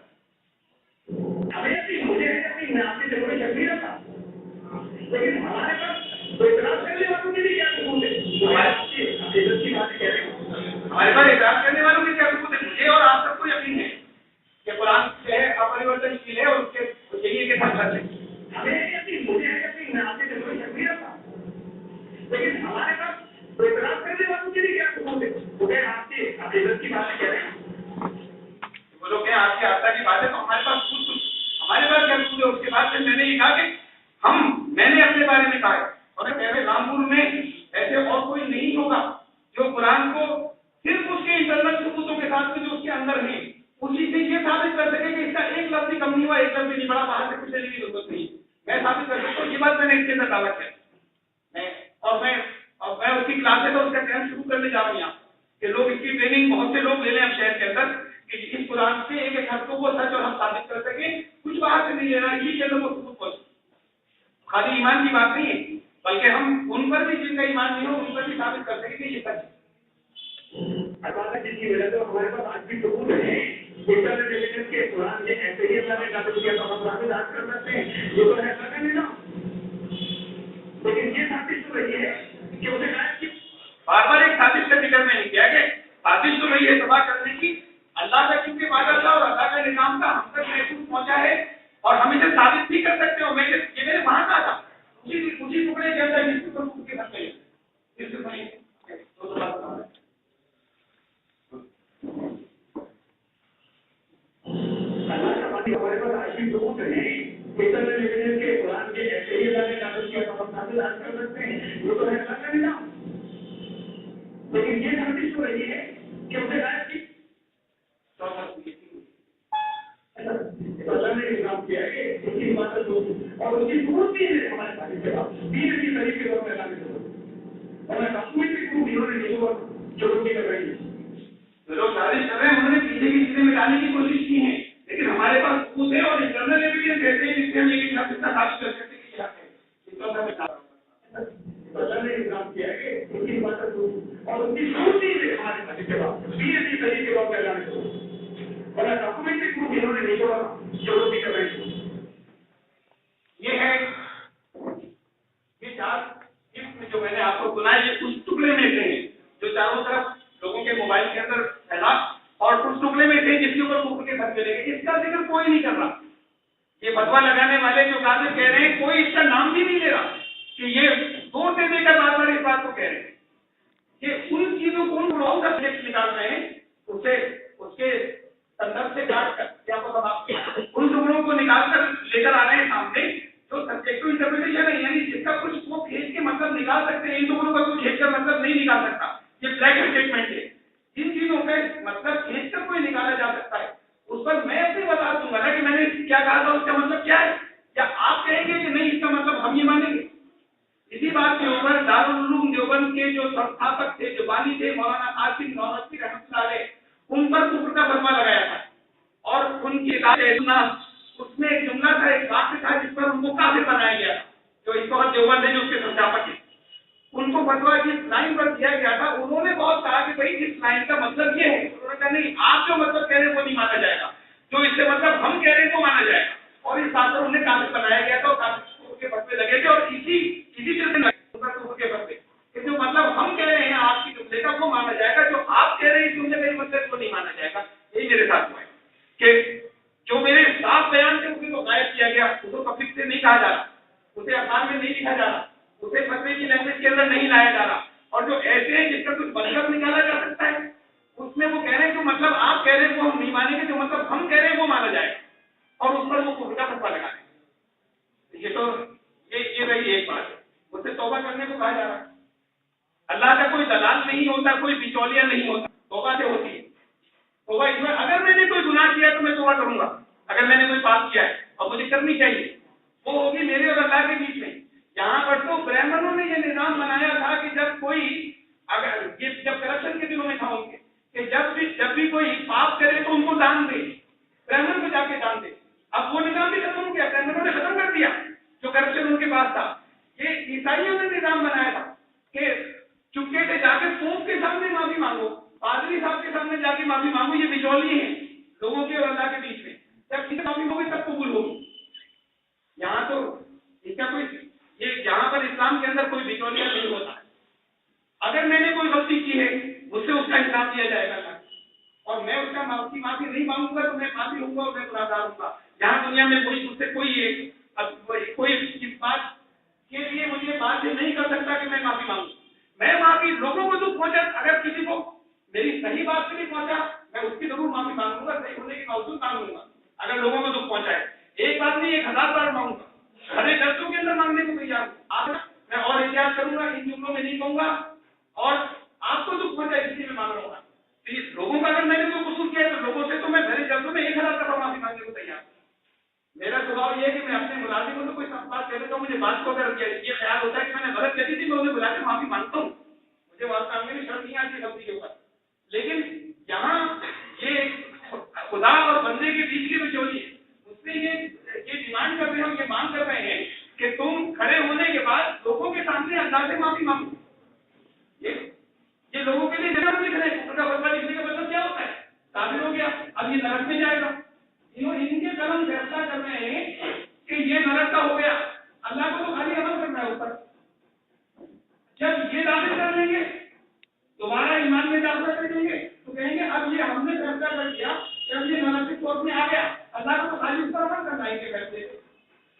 हमें मुझे मैं आपकी जरूरत शक्ति रखा, लेकिन हमारे पास तो इतराज करने वालों के लिए क्या सबूत है? हमारे की बात कह रहे हैं, हमारे पास इतराज करने वालों के क्या सबूत है? मुझे और आप सबको यकीन है कि कुरान जो है अपरिवर्तनशील है और उसके यही के साथ है। हमें यकीन, मुझे यकीन मैं आपकी जरूरत शक्ति रखा, लेकिन हमारे पास तो इतराज करने वालों के लिए क्या सबूत है? मुझे आपकी अकीदत की बात कह रहे हैं, वो लोग क्या आपकी आस्था की बात है, तो हमारे पास कुछ हमारे पास क्या सबूत है? उसके बाद फिर मैंने ये कहा कि मैंने अपने बारे में कहा है और कहते रामपुर में ऐसे और कोई नहीं होगा जो कुरान को सिर्फ उसके इंटरनल सबूतों के साथ में जो उसके अंदर है उसी से ये साबित कर सके कि इसका एक लफ्ज भी कम नहीं हुआ, एक लफ्ज भी नहीं बढ़ा, बाहर से कुछ लेने की जरूरत नहीं। मैं साबित कर सकता हूँ, ये बात मैंने इसके अंदर दावा किया और मैं उसकी क्लासेस और उसका ट्रेन शुरू करने जा रहा हूँ यहाँ कि लोग इसकी ट्रेनिंग बहुत से लोग ले लें अब शहर के अंदर कि इस कुरान से एक एक हफ्तों को सच और हम साबित कर सके, कुछ बाहर से नहीं लेना, इसी के अंदर वो सबूत पहुंचे। खाली ईमान की बात नहीं है, बल्कि हम उन पर भी जिनका ईमान नहीं हो उन पर भी साबित कर सके कि ये सच है। जिसकी वजह से हमारे पास आज भी सबूत है इंटरनेट एविडेंस के कुरान में ऐसे ही अल्लाह ने साबित किया तो हम साबित आज कर सकते हैं, ये तो है अल्लाह का निजाम। लेकिन ये साबित तो रही है कि उसे गायब की बार बार एक साजिश का जिक्र नहीं किया कि साजिश तो रही है तबाह करने की, अल्लाह का क्योंकि वादा था और अल्लाह का निजाम का हम तक महसूस पहुंचा है और हम इसे साबित भी कर सकते हो। मैं ये मेरे वहां का था उसी टुकड़े के अंदर जिसके ऊपर उसके साथ गए अल्लाह का वादा हमारे पास आज भी सबूत है इंटरनेट एविडेंस के कुरान के ऐसे ही अल्लाह ने साबित किया तो हम साबित आज कर सकते हैं, वो तो है अल्लाह का निजाम। लेकिन ये साबित तो रही है कि उसे गायब की अल्लाह ने इंतजाम किया है कि उसकी इबादत हो और उसकी जरूरत भी है हमारे साथ के बाद तीन की तरीके से हमें अल्लाह की जरूरत और मैं डॉक्यूमेंट्री प्रूफ इन्होंने नहीं हुआ जो लोग कर रही है लोग साजिश कर रहे हैं, उन्होंने पीछे की चीजें मिटाने की कोशिश की है, लेकिन हमारे पास सबूत है और इंटरनल एविडेंस कहते हैं जिससे हम ये इतना साबित कर सकते हैं कि क्या है। अल्लाह ने इंतजाम किया है कि उसकी इबादत हो और उसकी जरूरत भी है हमारे साथ के बाद तीन की तरीके से हमें अल्लाह की जरूरत और डॉक्यूमेंट्री प्रूफ इन्होंने नहीं हुआ जो लोग कर रहे हैं। ये है ये चार गिफ्ट जो मैंने आपको सुनाया, ये उस टुकड़े में से हैं जो चारों तरफ लोगों के मोबाइल के अंदर फैला और उस टुकड़े में से जिसके ऊपर कुफर के फतवे लगे, इसका जिक्र कोई नहीं कर रहा। ये फतवा लगाने वाले जो कादिर कह रहे हैं कोई इसका नाम भी नहीं ले रहा कि ये जोर से देकर बार बार इस बात को कह रहे हैं। ये उन चीजों को उन गुणाओं का सिलेक्ट निकाल रहे हैं, उसे उसके संदर्भ से काट कर क्या उन टुकड़ों को निकाल कर लेकर आ रहे हैं सामने जो सब्जेक्टिव इंटरप्रिटेशन है, यानी जिसका कुछ वो खींच के मतलब निकाल सकते हैं, इन टुकड़ों का कोई खींच कर मतलब नहीं निकाल सकता। ये ब्लैक स्टेटमेंट है, जिन चीजों पे मतलब खींच कर कोई निकाला जा सकता है उस पर मैं अपनी बता दूंगा ना कि मैंने क्या कहा था, उसका मतलब क्या है, या आप कहेंगे कि नहीं इसका मतलब हम ये मानेंगे। इसी बात के ऊपर दारुल उलूम देवबंद के जो संस्थापक थे, जो बानी थे, मौलाना कासिम नौरती रहमतुल्लाह अलैह, उन पर कुफ्र का फतवा लगाया था और उनकी उसमें एक जुमला था, एक वाक्य था जिस पर उनको काफिर बनाया गया, जो इस वक्त देवबंद है जो उसके संस्थापक है, उनको फतवा जिस लाइन पर दिया गया था उन्होंने बहुत कहा कि भाई इस लाइन का मतलब ये है, उन्होंने कहा नहीं आप जो मतलब कह रहे हैं वो नहीं माना जाएगा, जो इससे मतलब हम कह रहे हैं वो माना जाएगा, और इस बात पर उन्हें काफिर बनाया गया था और काफिर के फतवे लगे थे और इसी से के फतवे कि जो मतलब हम कह रहे हैं आपकी जुमले का वो माना जाएगा, जो आप कह रहे हैं जुमले का मतलब वो नहीं माना जाएगा। यही मेरे साथ हुआ है कि जो मेरे साफ बयान से उसे तो गायब किया गया, उसको पब्लिक से नहीं कहा जा रहा, उसे अखबार में नहीं लिखा जा रहा, उसे फतवे की लैंग्वेज के अंदर नहीं लाया जा रहा, और जो ऐसे हैं जिसका कुछ मतलब निकाला जा सकता है उसमें वो कह रहे हैं जो मतलब आप कह रहे हैं वो हम नहीं मानेंगे, जो मतलब हम कह रहे हैं वो माना जाएगा और उस पर वो कुफ्र का फतवा लगा रहे हैं। ये तो ये रही एक बात, उससे तौबा करने को कहा जा रहा है। अल्लाह का कोई दलाल नहीं होता, कोई बिचौलिया नहीं होता, तौबा से किया है तो मैं तौबा करूंगा, अगर मैंने कोई पाप किया है और मुझे करनी चाहिए, वो होगी मेरे और अल्लाह के बीच में। यहाँ पर तो ब्राह्मणों ने ये निजाम बनाया था कि जब कोई, अगर ये जब करप्शन के दिनों में था उनके, कि जब भी कोई पाप करे तो उनको दान दे, ब्राह्मण को जाके दान दे। अब वो निजाम भी खत्म हो गया, ब्राह्मणों ने खत्म कर दिया जो करप्शन उनके पास था। ये ईसाइयों ने निजाम बनाया था कि चुपके से जाके पोप के सामने माफी मांगो, पादरी साहब के सामने जाके माफी मांगो, ये बिचौली है लोगों के और अल्लाह के बीच में, जब इनसे माफी होगी तब कबूल होगी। यहाँ तो इसका कोई, ये यहाँ पर इस्लाम के अंदर कोई बिचौलिया नहीं होता है। अगर मैंने कोई गलती की है मुझसे उसका हिसाब दिया जाएगा, और मैं उसका माफी नहीं मांगूंगा तो मैं पापी होऊंगा और मैं गुनाहगार होऊंगा। यहाँ दुनिया में कोई मुझसे कोई इस बात के लिए मुझे बाध्य नहीं कर सकता कि मैं माफी मांगू। मैं माफी, लोगों को दुख पहुंचा, अगर किसी को मेरी सही बात से नहीं पहुंचा मैं उसकी जरूर माफी मांगूंगा, सही होने के बावजूद मांगूंगा। अगर लोगों को दुख पहुंचा है, एक बात नहीं 1000 बार मांगूंगा, हरे दर्शों के अंदर मांगने को तैयार हूं। मैं और एहतियात करूंगा, इन जुमलों में नहीं कहूंगा, और आपको दुख पहुंचा इसलिए मैं मांग रहा हूँ। लोगों का अगर मैंने कोई कसूर किया है तो लोगों से तो मैं भरे शब्दों में 1000 दफा माफी मांगने को तैयार। मेरा स्वभाव ये है कि मैं अपने मुलाजिमों को कोई बात कह देता हूँ, मुझे बात को अगर ये ख्याल होता है कि मैंने गलत कही थी, मैं उन्हें बुला के माफी मांगता हूँ, मुझे बात करने में शर्म नहीं आती गलती के ऊपर। लेकिन यहाँ ये खुदा और बंदे के बीच की बिचौली है, उससे ये डिमांड कर रहे हो, ये मांग कर रहे हैं कि तुम खड़े होने के बाद लोगों के सामने अल्लाह से माफी मांगो। ये लोगों के लिए जगह लिख रहे हैं, उनका फतवा लिखने का मतलब क्या होता है? काबिल हो गया, अब ये नरक में जाएगा। इनके कलम फैसला कर रहे हैं कि ये नरक का हो गया, अल्लाह को तो खाली अमल करना है ऊपर। जब ये दावे कर लेंगे, दोबारा ईमान में दाखिला कर देंगे, तो कहेंगे अब ये हमने फैसला कर दिया कि अब ये नरक की कोर्ट में आ गया, अल्लाह को तो खाली उस पर अमल करना है। इनके फैसले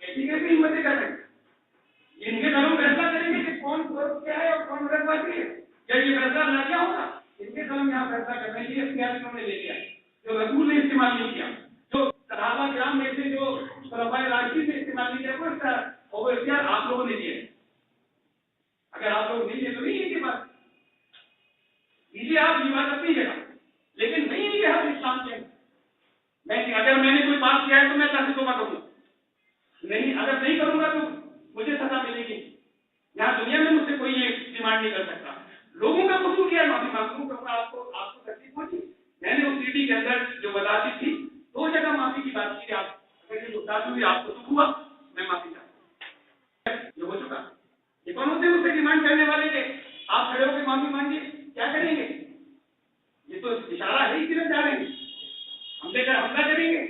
ऐसी कैसी हिम्मतें कर रहे हैं? इनके कलम फैसला करेंगे कि कौन कोर्ट क्या है और कौन नरकवासी है, क्या ये फैसला ना क्या होगा? इनके कलम यहाँ फैसला कर रहे हैं, ये इख्तियार इन्होंने ले लिया जो रसूल ने इस्तेमाल नहीं किया, जो सहाबा किराम में से जो खुलफाए राशिदीन ने इस्तेमाल नहीं किया, वो इख्तियार आप लोगों ने दिए। अगर आप लोग नहीं दिए तो नहीं, इनके पास लीजिए आप इबादत अपनी जगह, लेकिन नहीं है हम इस्लाम के। मैं अगर मैंने कोई पाप किया है तो मैं अल्लाह से तौबा करूंगा, नहीं अगर नहीं करूंगा तो मुझे सजा मिलेगी। यहाँ दुनिया में मुझसे कोई ये डिमांड नहीं कर सकता। लोगों का कसूर किया माफी मांगूंगा, आपको तकलीफ पहुंची। मैंने उस सीडी के अंदर जो बताती थी 2 जगह माफी की बात की, आप अगर ये गुस्ताखी हुई, आपको दुख हुआ, मैं माफी चाहता हूं, ये हो चुका। ये कौन होते मुझसे डिमांड करने वाले थे आप खड़े होकर माफी मांगिए, क्या करेंगे? ये तो इशारा है ही किधर जा रहे हैं, हमला करेंगे।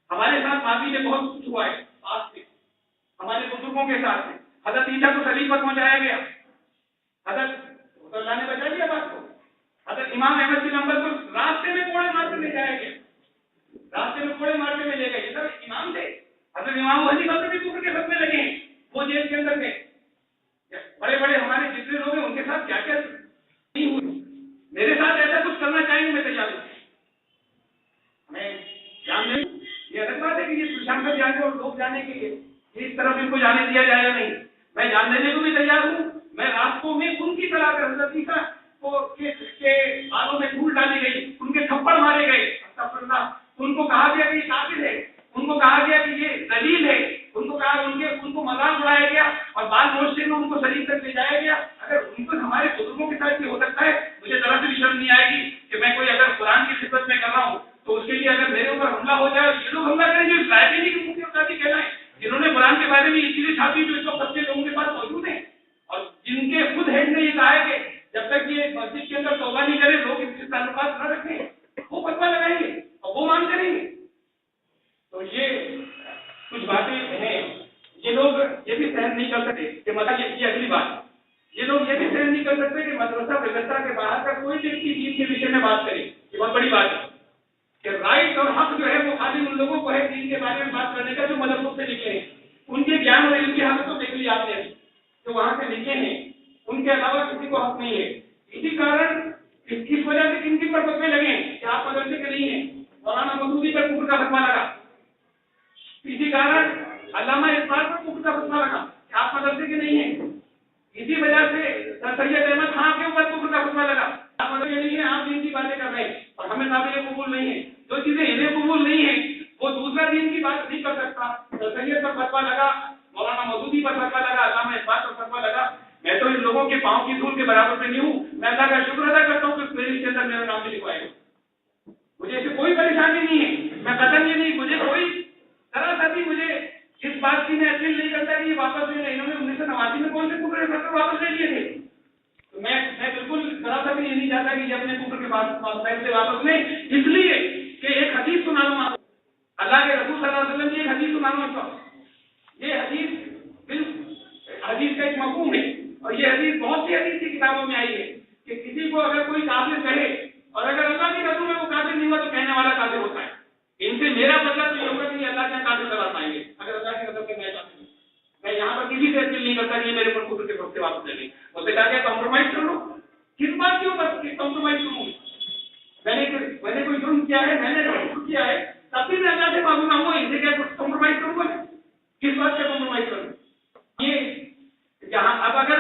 हमारे साथ माफी में बहुत कुछ हुआ है आज से, हमारे बुजुर्गों के साथ में हजरत ईसा को सलीब पर पहुंचाया गया, हजरत अल्लाह ने बचा लिया बात को। हजरत इमाम अहमद बिन हंबल को रास्ते में कोड़े मारते ले जाया गया, रास्ते में कोड़े मारते में ले गए। सब इमाम थे, हजरत इमाम हनीफा भी कुफर के सदमे लगे हैं, वो जेल के अंदर थे। बड़े बड़े हमारे जितने लोग हैं उनके साथ क्या क्या नहीं हुई, मेरे साथ ऐसा कुछ करना चाहेंगे मैं तैयार हूं। हमें जान नहीं, ये अलग बात है कि ये प्रशासन जाने और लोग जाने के लिए इस तरफ इनको जाने दिया जाएगा नहीं, मैं जान देने को भी तैयार हूं। मैं रास्तों में उनकी तरह अगर हजरत ईसा को के बालों में धूल डाली गई, उनके थप्पड़ मारे गए, उनको कहा गया कि ये कातिल है, उनको कहा गया कि ये दलील है, उनको मजाक उड़ाया गया और बाल मोर्चे में उनको शरीर तक ले जाया गया। अगर उनको हमारे बुजुर्गों के साथ ये हो सकता है, मुझे जरा से भी शर्म नहीं आएगी कि मैं कोई अगर कुरान की खिदमत में कर रहा हूँ तो उसके लिए अगर मेरे ऊपर हमला हो जाए, ये लोग हमला करेंगे, इस लायक नहीं कि मुफ्ती अब्बासी कहना है, जिन्होंने कुरान के बारे में ये चीजें छापी जो इस वक्त सबके लोगों के पास मौजूद है, और जिनके खुद हेड ने ये कहा है कि जब तक ये मस्जिद के अंदर तौबा नहीं करे, लोग इनसे ताल्लुकात न रखें, वो फतवा लगाएंगे और वो मांग करेंगे। तो ये कुछ बातें हैं, ये लोग ये भी सहन नहीं कर सकते कि मतलब ये अगली बात, ये लोग ये भी सहन नहीं कर सकते कि मदरसा व्यवस्था के बाहर का कोई व्यक्ति दीन के विषय में बात करे। ये बहुत बड़ी बात है कि राइट और हक जो है वो खाली उन लोगों को है दीन के बारे में बात करने का जो मदरसों से निकले हैं, उनके ज्ञान और इनकी हालत तो देख ली आपने, जो वहां से लिखे हैं, उनके अलावा किसी को हक नहीं है। इसी कारण इस वजह से किन किन पर फतवे लगे कि आप मदरसे के नहीं है, मौलाना मसूदी पर कुफर का फतवा लगा, इसी कारण अल्लामा इकबाल पर कुफर का फतवा लगा कि आप मदरसे के नहीं है, इसी वजह से सर सैयद अहमद खान के ऊपर कुफर का फतवा लगा, आप मदरसे के नहीं है, आप दीन की बातें कर रहे हैं। और हमें में काबिल कबूल नहीं है, जो चीजें इन्हें कबूल नहीं है वो दूसरा दीन की बात नहीं कर सकता। तो सैयद पर फतवा लगा, मौलाना मौदूदी पर फतवा लगा, अल्लामा इकबाल पर फतवा लगा, मैं तो इन लोगों के पांव की धूल के बराबर में नहीं हूँ। मैं अल्लाह का शुक्र अदा करता हूँ कि मेरे अंदर मेरा नाम भी लिखवाएगा। मुझे इससे कोई परेशानी नहीं है, मैं कतन ये नहीं, मुझे कोई तरह सा भी मुझे इस बात की मैं अपील नहीं करता कि ये वापस ले, इन्होंने 1989 में कौन से कुफर के फतवे वापस ले लिए थे। तो मैं बिल्कुल जरा सा भी ये नहीं चाहता कि ये अपने कुफर के फैसले वापस लें, इसलिए कि एक हदीस सुना दूं आपको, अल्लाह के रसूल सल्लल्लाहु अलैहि वसल्लम की एक हदीस सुना दूं आपको। ये हदीस का एक मफहूम है और ये हदीस बहुत सी हदीस की किताबों में आई है कि किसी को अगर कोई काफिर कहे और अगर अल्लाह की रसूल में वो काफिर नहीं हुआ तो कहने वाला काफिर होता है। इनसे मेरा मतलब तो ये होगा कि अल्लाह के काफिर करा पाएंगे अगर अल्लाह की रसूल में मैं काफिर हूं। मैं यहाँ पर किसी से अपील नहीं करता कि मेरे ऊपर कुफर के फतवे वापस ले लें। उससे कहा गया कॉम्प्रोमाइज कर लो, किस बात के ऊपर कॉम्प्रोमाइज करूँ? मैंने कोई जुर्म किया है, मैंने कुछ किया है, तब भी मैं अल्लाह से मालूम ना हुआ, इनसे क्या कॉम्प्रोमाइज करूंगा? किस बात का कॉम्प्रोमाइज करूं? ये जहां अब अगर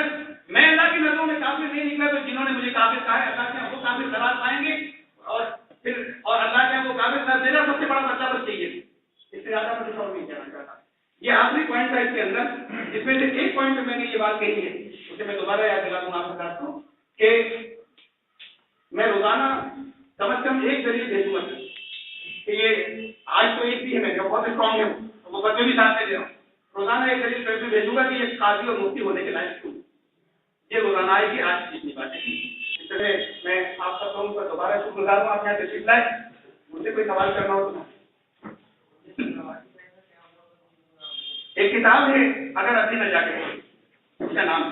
मैं अल्लाह की नजरों में काफिर नहीं निकला तो जिन्होंने मुझे काफिर कहा है अल्लाह के वो काफिर करार पाएंगे और फिर और अल्लाह के वो काफिर करार देना सबसे बड़ा बच्चा बच चाहिए। इससे ज्यादा मैं कुछ और नहीं कहना चाहता। ये आखिरी पॉइंट था इसके अंदर, जिसमें से एक पॉइंट में मैंने ये बात कही है, उसे मैं दोबारा याद दिला दूंगा आपको कि मैं रोजाना कम से कम एक जरिए भेजूंगा कि ये आज तो एक भी है, मैं बहुत स्ट्रॉन्ग है वो बच्चे भी साथ में दे रहा हूँ। रोजाना एक जरिए पैसे भेजूंगा कि ये काजी और मुफ्ती होने के लायक हूँ। ये रोजाना आएगी, आज जितनी बातें की। इस तरह मैं आप सब लोगों का दोबारा शुक्रगुजार हूँ, आप यहाँ तशरीफ लाए। मुझे कोई सवाल करना हो तो एक किताब है अगर अभी न जाके, उसका नाम है,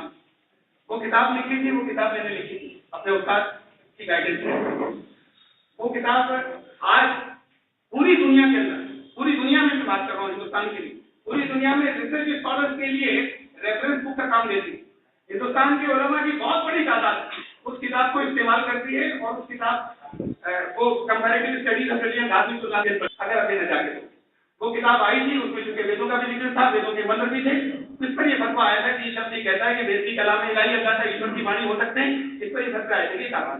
वो किताब लिखी थी, वो किताब मैंने लिखी थी अपने उस्ताद की गाइडेंस में। वो किताब आज पूरी दुनिया के अंदर, पूरी दुनिया में मैं बात कर रहा हूँ, हिंदुस्तान के लिए, पूरी दुनिया में रिसर्च स्कॉलर्स के लिए रेफरेंस बुक का काम देती है। हिंदुस्तान के उलमा की बहुत बड़ी तादाद उस किताब को इस्तेमाल करती है और उस किताब को कंपैरेटिव स्टडीज ऑफ रिलीजन अगर अभी न जाके वो किताब आई थी, उसमें चूंकि वेदों का भी जिक्र था, वेदों के मंत्र भी थे, इस पर यह फतवा आया था कि ये शब्द कहता है कि वेद की कलाम इलाही अल्लाह का ईश्वर की वाणी हो सकते हैं। इस पर यह फतवा आया था कि कहा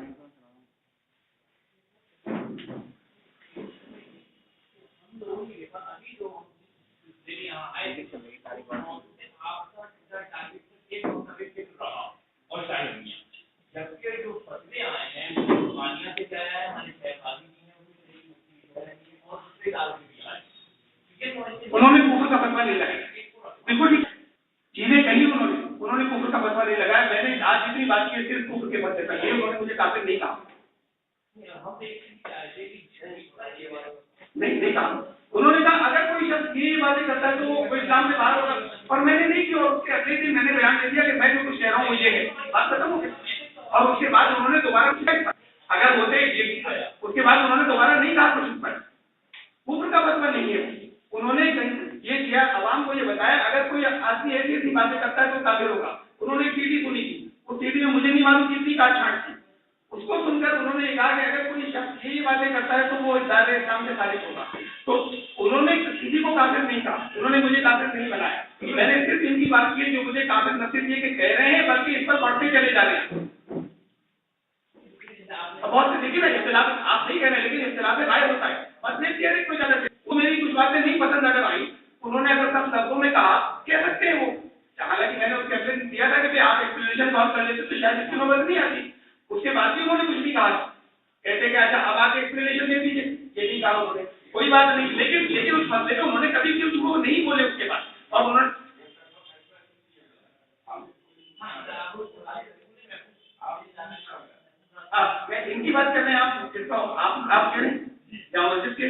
उन्होंने कुफर का फतवा नहीं लगाया, बिल्कुल ठीक चीजें कही उन्होंने कुफर का फतवा नहीं लगाया। मैंने आज जितनी बात की सिर्फ कुफर के फतवे पर, उन्होंने मुझे काफिर नहीं कहा, नहीं कहा। उन्होंने कहा अगर कोई शख्स ये बातें करता है तो वो इस्लाम से बाहर होगा, और मैंने नहीं किया। और उसके अगले दिन मैंने बयान दे दिया कि मैं जो कुछ कह रहा हूँ वो ये है, बात खत्म हो गई। और उसके बाद उन्होंने दोबारा अगर होते उसके बाद उन्होंने दोबारा नहीं कहा कुछ पर कुफर का फतवा नहीं है। उन्होंने ये किया, अवाम को ये बताया अगर कोई आदमी ऐसी बातें करता है तो काफिर होगा। उन्होंने सीडी सुनी थी, उस सीडी में मुझे नहीं मालूम कितनी काट छाट थी, उसको सुनकर उन्होंने ये कहा कि अगर कोई शख्स ये बातें करता है तो वो दायरे इस्लाम से खारिज होगा। तो उन्होंने किसी को काफिर नहीं कहा, उन्होंने मुझे काफिर नहीं बनाया। मैंने सिर्फ इनकी बात की जो मुझे काफिर न सिर्फ ये कि कह रहे हैं बल्कि इस पर बढ़ते चले जा रहे हैं। बहुत से देखिए ना, इख्तिलाफ आप नहीं कह रहे लेकिन इख्तिलाफ राय होता है, बस नहीं कोई ज्यादा वो मेरी कुछ बातें नहीं पसंद अगर आई, उन्होंने अगर सब शब्दों में कहा कह सकते हैं वो। हालांकि मैंने उसके अगले दिन दिया था कि आप एक्सप्लेनेशन सॉल्व कर लेते तो शायद इसकी नौबत नहीं आती। उसके बाद भी उन्होंने कुछ नहीं कहा, कहते कि अच्छा अब आके एक्सप्लेनेशन दे दीजिए, ये नहीं कहा उन्होंने, कोई बात नहीं। लेकिन उस मसले को उन्होंने कभी भी वो नहीं बोले उसके बाद। और उन्होंने मैं इनकी बात कर रहे हैं, आप कह या मस्जिद के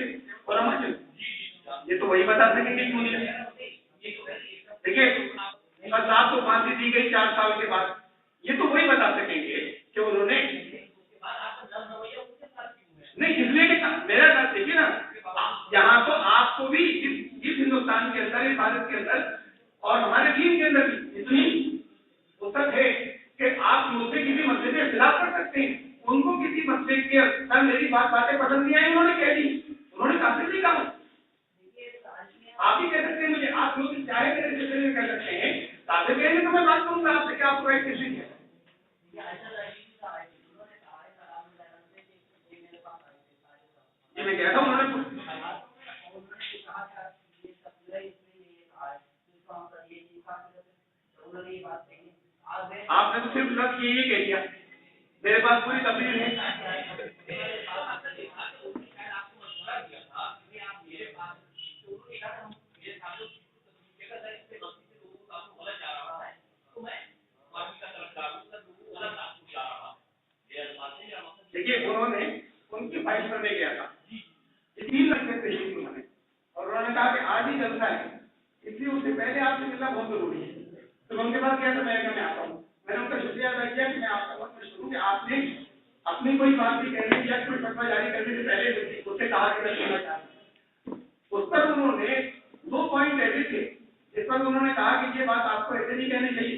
उलमा ये तो वही बता सकेंगे क्यों नहीं। देखिए साहब को फांसी दी गई 4 साल के बाद, ये तो वही बता सकेंगे कि उन्होंने नहीं, इसलिए कि मेरा बात देखिए ना, यहाँ तो आपको भी इस हिंदुस्तान के अंदर, इस भारत के अंदर और हमारे दीन के अंदर भी इतनी फुर्सत है कि आप मुझसे किसी मसले पे इख्तिलाफ कर सकते हैं। उनको किसी मसले के अंदर मेरी बातें पसंद नहीं आई, उन्होंने कह दी, उन्होंने काफिर नहीं कहा। आप ही कह सकते हैं मुझे, आप लोग चाहे मेरे जैसे में कह सकते हैं, काफिर कहेंगे तो मैं बात करूंगा आपसे कि आपको राइट कैसे किया। कि मैं कह रहा हूँ उन्होंने आपने तो सिर्फ लफ्ज ये कह दिया, मेरे पास पूरी तस्वीर है। देखिए उन्होंने उनकी फाइल पर मैं गया था, 3 लाख से पेश की उन्होंने, और उन्होंने कहा कि आज ही जलसा है, इसलिए उससे पहले आपसे मिलना बहुत जरूरी है। तो मैं उनके पास गया था, मैं आता हूँ, मैंने उनका शुक्रिया अदा किया कि मैं आपका बहुत खुश हूँ कि आपने अपनी कोई बात भी कहने या कोई फतवा जारी करने से पहले उससे कहा कि मैं सुनना चाहता हूँ। उस पर उन्होंने 2 पॉइंट ऐसे थे जिस पर उन्होंने कहा कि ये बात आपको ऐसे नहीं कहनी चाहिए।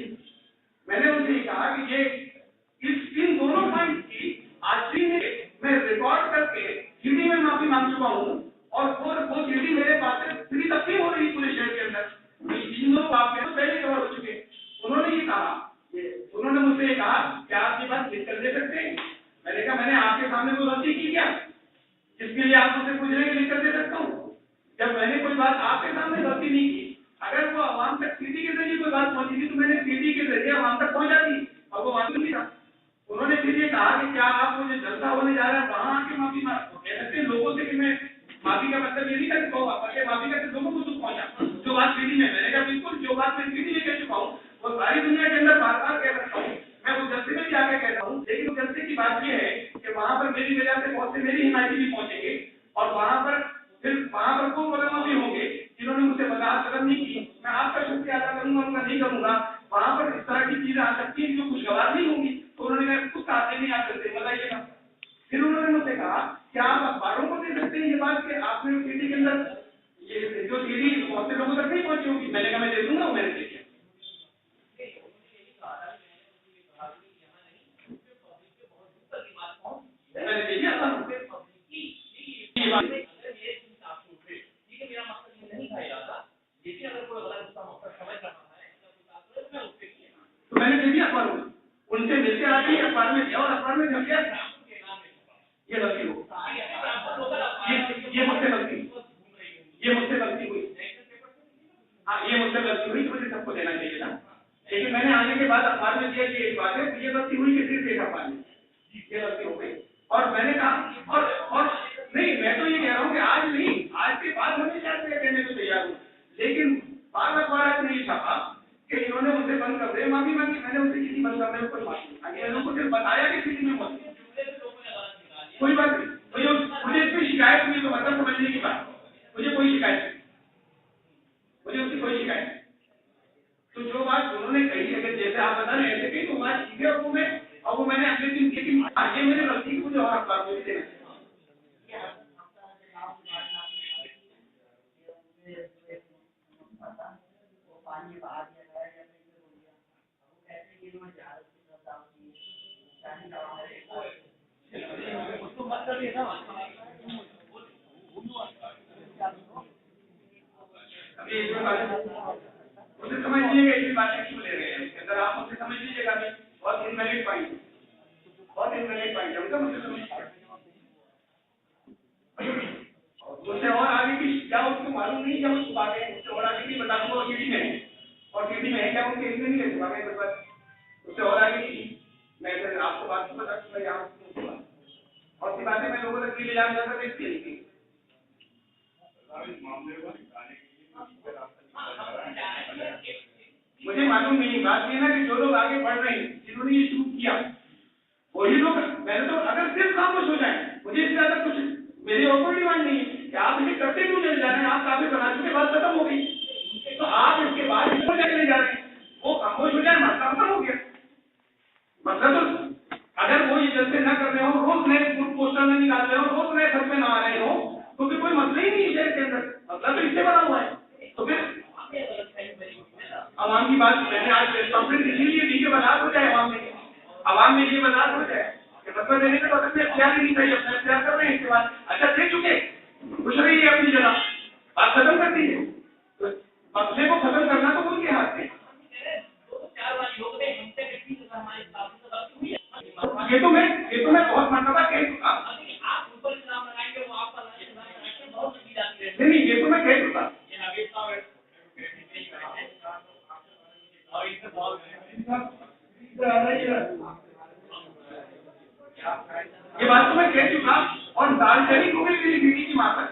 मैंने उनसे ये कहा कि ये इन दोनों पॉइंट की आज मैं रिकॉर्ड करके सीडी में माफी मांग चुका हूँ, और वो सीडी मेरे पास से सीधी तकलीफ हो रही पूरे शहर के अंदर। इन दोनों बात तो पहले कवर हो चुके। उन्होंने ये कहा, उन्होंने मुझसे ये कहा कि आप ये बात लिख कर दे सकते हैं। मैंने कहा मैंने आपके सामने कोई गलती की क्या जिसके लिए आप मुझसे पूछ रहे हैं कि लिख कर दे सकता हूँ? जब मैंने कोई बात आपके सामने गलती नहीं की, अगर वो आवाम तक सीडी के जरिए कोई बात पहुंची थी तो मैंने सीडी के जरिए आवाम तक पहुंचा दी, और वो मालूम नहीं था। उन्होंने फिर ये कहा कि क्या आप मुझे जलसा होने जा रहा है वहां आके माफी मांग कह सकते हैं लोगों से कि मैं माफी का मतलब ये नहीं कर सकता हूँ, माफी का लोगों को दुख पहुंचा जो बात सीडी में। मैंने कहा बिल्कुल जो बात मैं सीडी में कह चुका हूँ वो सारी दुनिया के अंदर बार बार कह सकता हूँ, मैं उस जलसे में भी आके कहता हूँ। लेकिन उस जलसे की बात यह है कि वहां पर मेरी वजह से बहुत से मेरी हिमायती भी पहुंचेंगे, और वहां पर वो उलमा भी होंगे जिन्होंने मुझसे वजाहत कदम नहीं की। मैं आपका शुक्रिया अदा करूंगा, उनका नहीं करूंगा। वहां पर इस तरह की चीजें आ सकती हैं जो खुशगवार नहीं होंगी। तो उन्होंने कहा कुछ आते नहीं आप चलते बताइएगा। फिर उन्होंने मुझसे कहा क्या आप अखबारों को दे सकते हैं ये बात कि आपने सीडी के अंदर ये जो सीडी बहुत से लोगों तक नहीं पहुंची होगी? मैंने कहा मैं दे दूंगा, मैंने दे दिया। मैंने दे दिया था। तो मैंने दे दिया अखबार में, उनसे मिलते आते ही अखबार में दिया और अखबार में जम गया। ये गलती हो, ये मुझसे गलती हुई। हाँ ये मुझसे गलती हुई, मुझे सबको देना चाहिए था, लेकिन मैंने आने के बाद अखबार में दिया ये बात है, ये गलती हुई कि सिर्फ एक अखबार में ये गलती हो गई। और मैंने कहा और नहीं, मैं तो ये कह रहा हूँ कि आज नहीं, आज के बाद हमेशा कहने को तैयार हूँ, लेकिन बार अखबार नहीं छापा कि इन्होंने मुझसे बंद कमरे में माफी मांगी। मैंने उनसे किसी बंद कमरे में कोई माफी नहीं मांगी, मैंने उनको सिर्फ बताया कि किसी में मत कोई बात नहीं। मुझे इसकी शिकायत हुई तो मतलब समझने की बात, मुझे कोई शिकायत नहीं, मुझे उसकी कोई शिकायत नहीं। तो जो बात उन्होंने कही, अगर जैसे आप बता रहे ऐसे कही तो बात ठीक है, और वो मैंने अगले दिन की थी। आगे मेरे गलती की मुझे और अखबार में देना मुझे समझ लीजिएगा इसी बात क्यों ले रहे हैं, अगर आप मुझसे समझ लीजिएगा बहुत इनवैलिड पॉइंट है उनका, मुझसे समझ मुझसे और आगे की क्या उसको मालूम नहीं, क्या उसको बातें मुझसे और आगे की बता दूंगा। सीडी में है और सीडी में है क्या उनके इसमें नहीं है बातें, बस उससे और आगे की मैं आपको बात बता दूंगा यहाँ और सी बातें मैं लोगों तक ले जाना चाहता देखती नहीं। मुझे मालूम नहीं, बात ये ना कि जो लोग आगे बढ़ रहे हैं जिन्होंने ये शुरू किया वही लोग, मैंने तो अगर सिर्फ खामोश हो जाए, मुझे इससे ज्यादा कुछ मेरी और कोई डिमांड नहीं है कि आप इसे करते क्यों चले जा रहे हैं। आप काफी बना चुके, बात खत्म हो गई, तो आप इसके बाद इसको चले जा रहे हैं, वो खामोश हो जाए, मसला खत्म हो गया। मतलब तो अगर वो ये जलसे न कर रहे हो, रोज नए पोस्टर में निकाल रहे हो, रोज नए खत में ना आ रहे हो, तो फिर कोई मसला ही नहीं है शहर के अंदर, मतलब तो इससे बना हुआ है। तो फिर आवाम की बात मैंने आज प्रेस कॉन्फ्रेंस इसीलिए दी कि बर्दाश्त हो जाए आवाम में ये बर्दाश्त हो जाए कि मतलब देने के वक्त में अख्तियार ही नहीं चाहिए, अपना अख्तियार कर रहे हैं। इसके बाद अच्छा दे चुके, खुश रही है अपनी जगह, बात खत्म कर दी है, तो मसले को खत्म करना तो उनके हाथ में। ये तो मैं बहुत मरतबा कह चुका। ये बात तो मैं कह चुका और दालचनी को भी मेरी बीवी की माता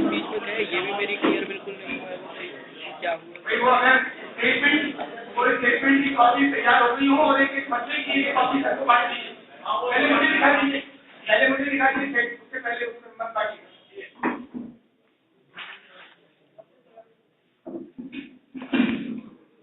बीच में थे, ये भी मेरी क्लियर बिल्कुल नहीं हुआ है क्या हुआ। वो अगर स्टेटमेंट की कॉपी तैयार हो गई हो और एक बच्चे की कॉपी सबको बांट दीजिए, पहले मुझे दिखा दीजिए, उससे पहले मत बांटिए।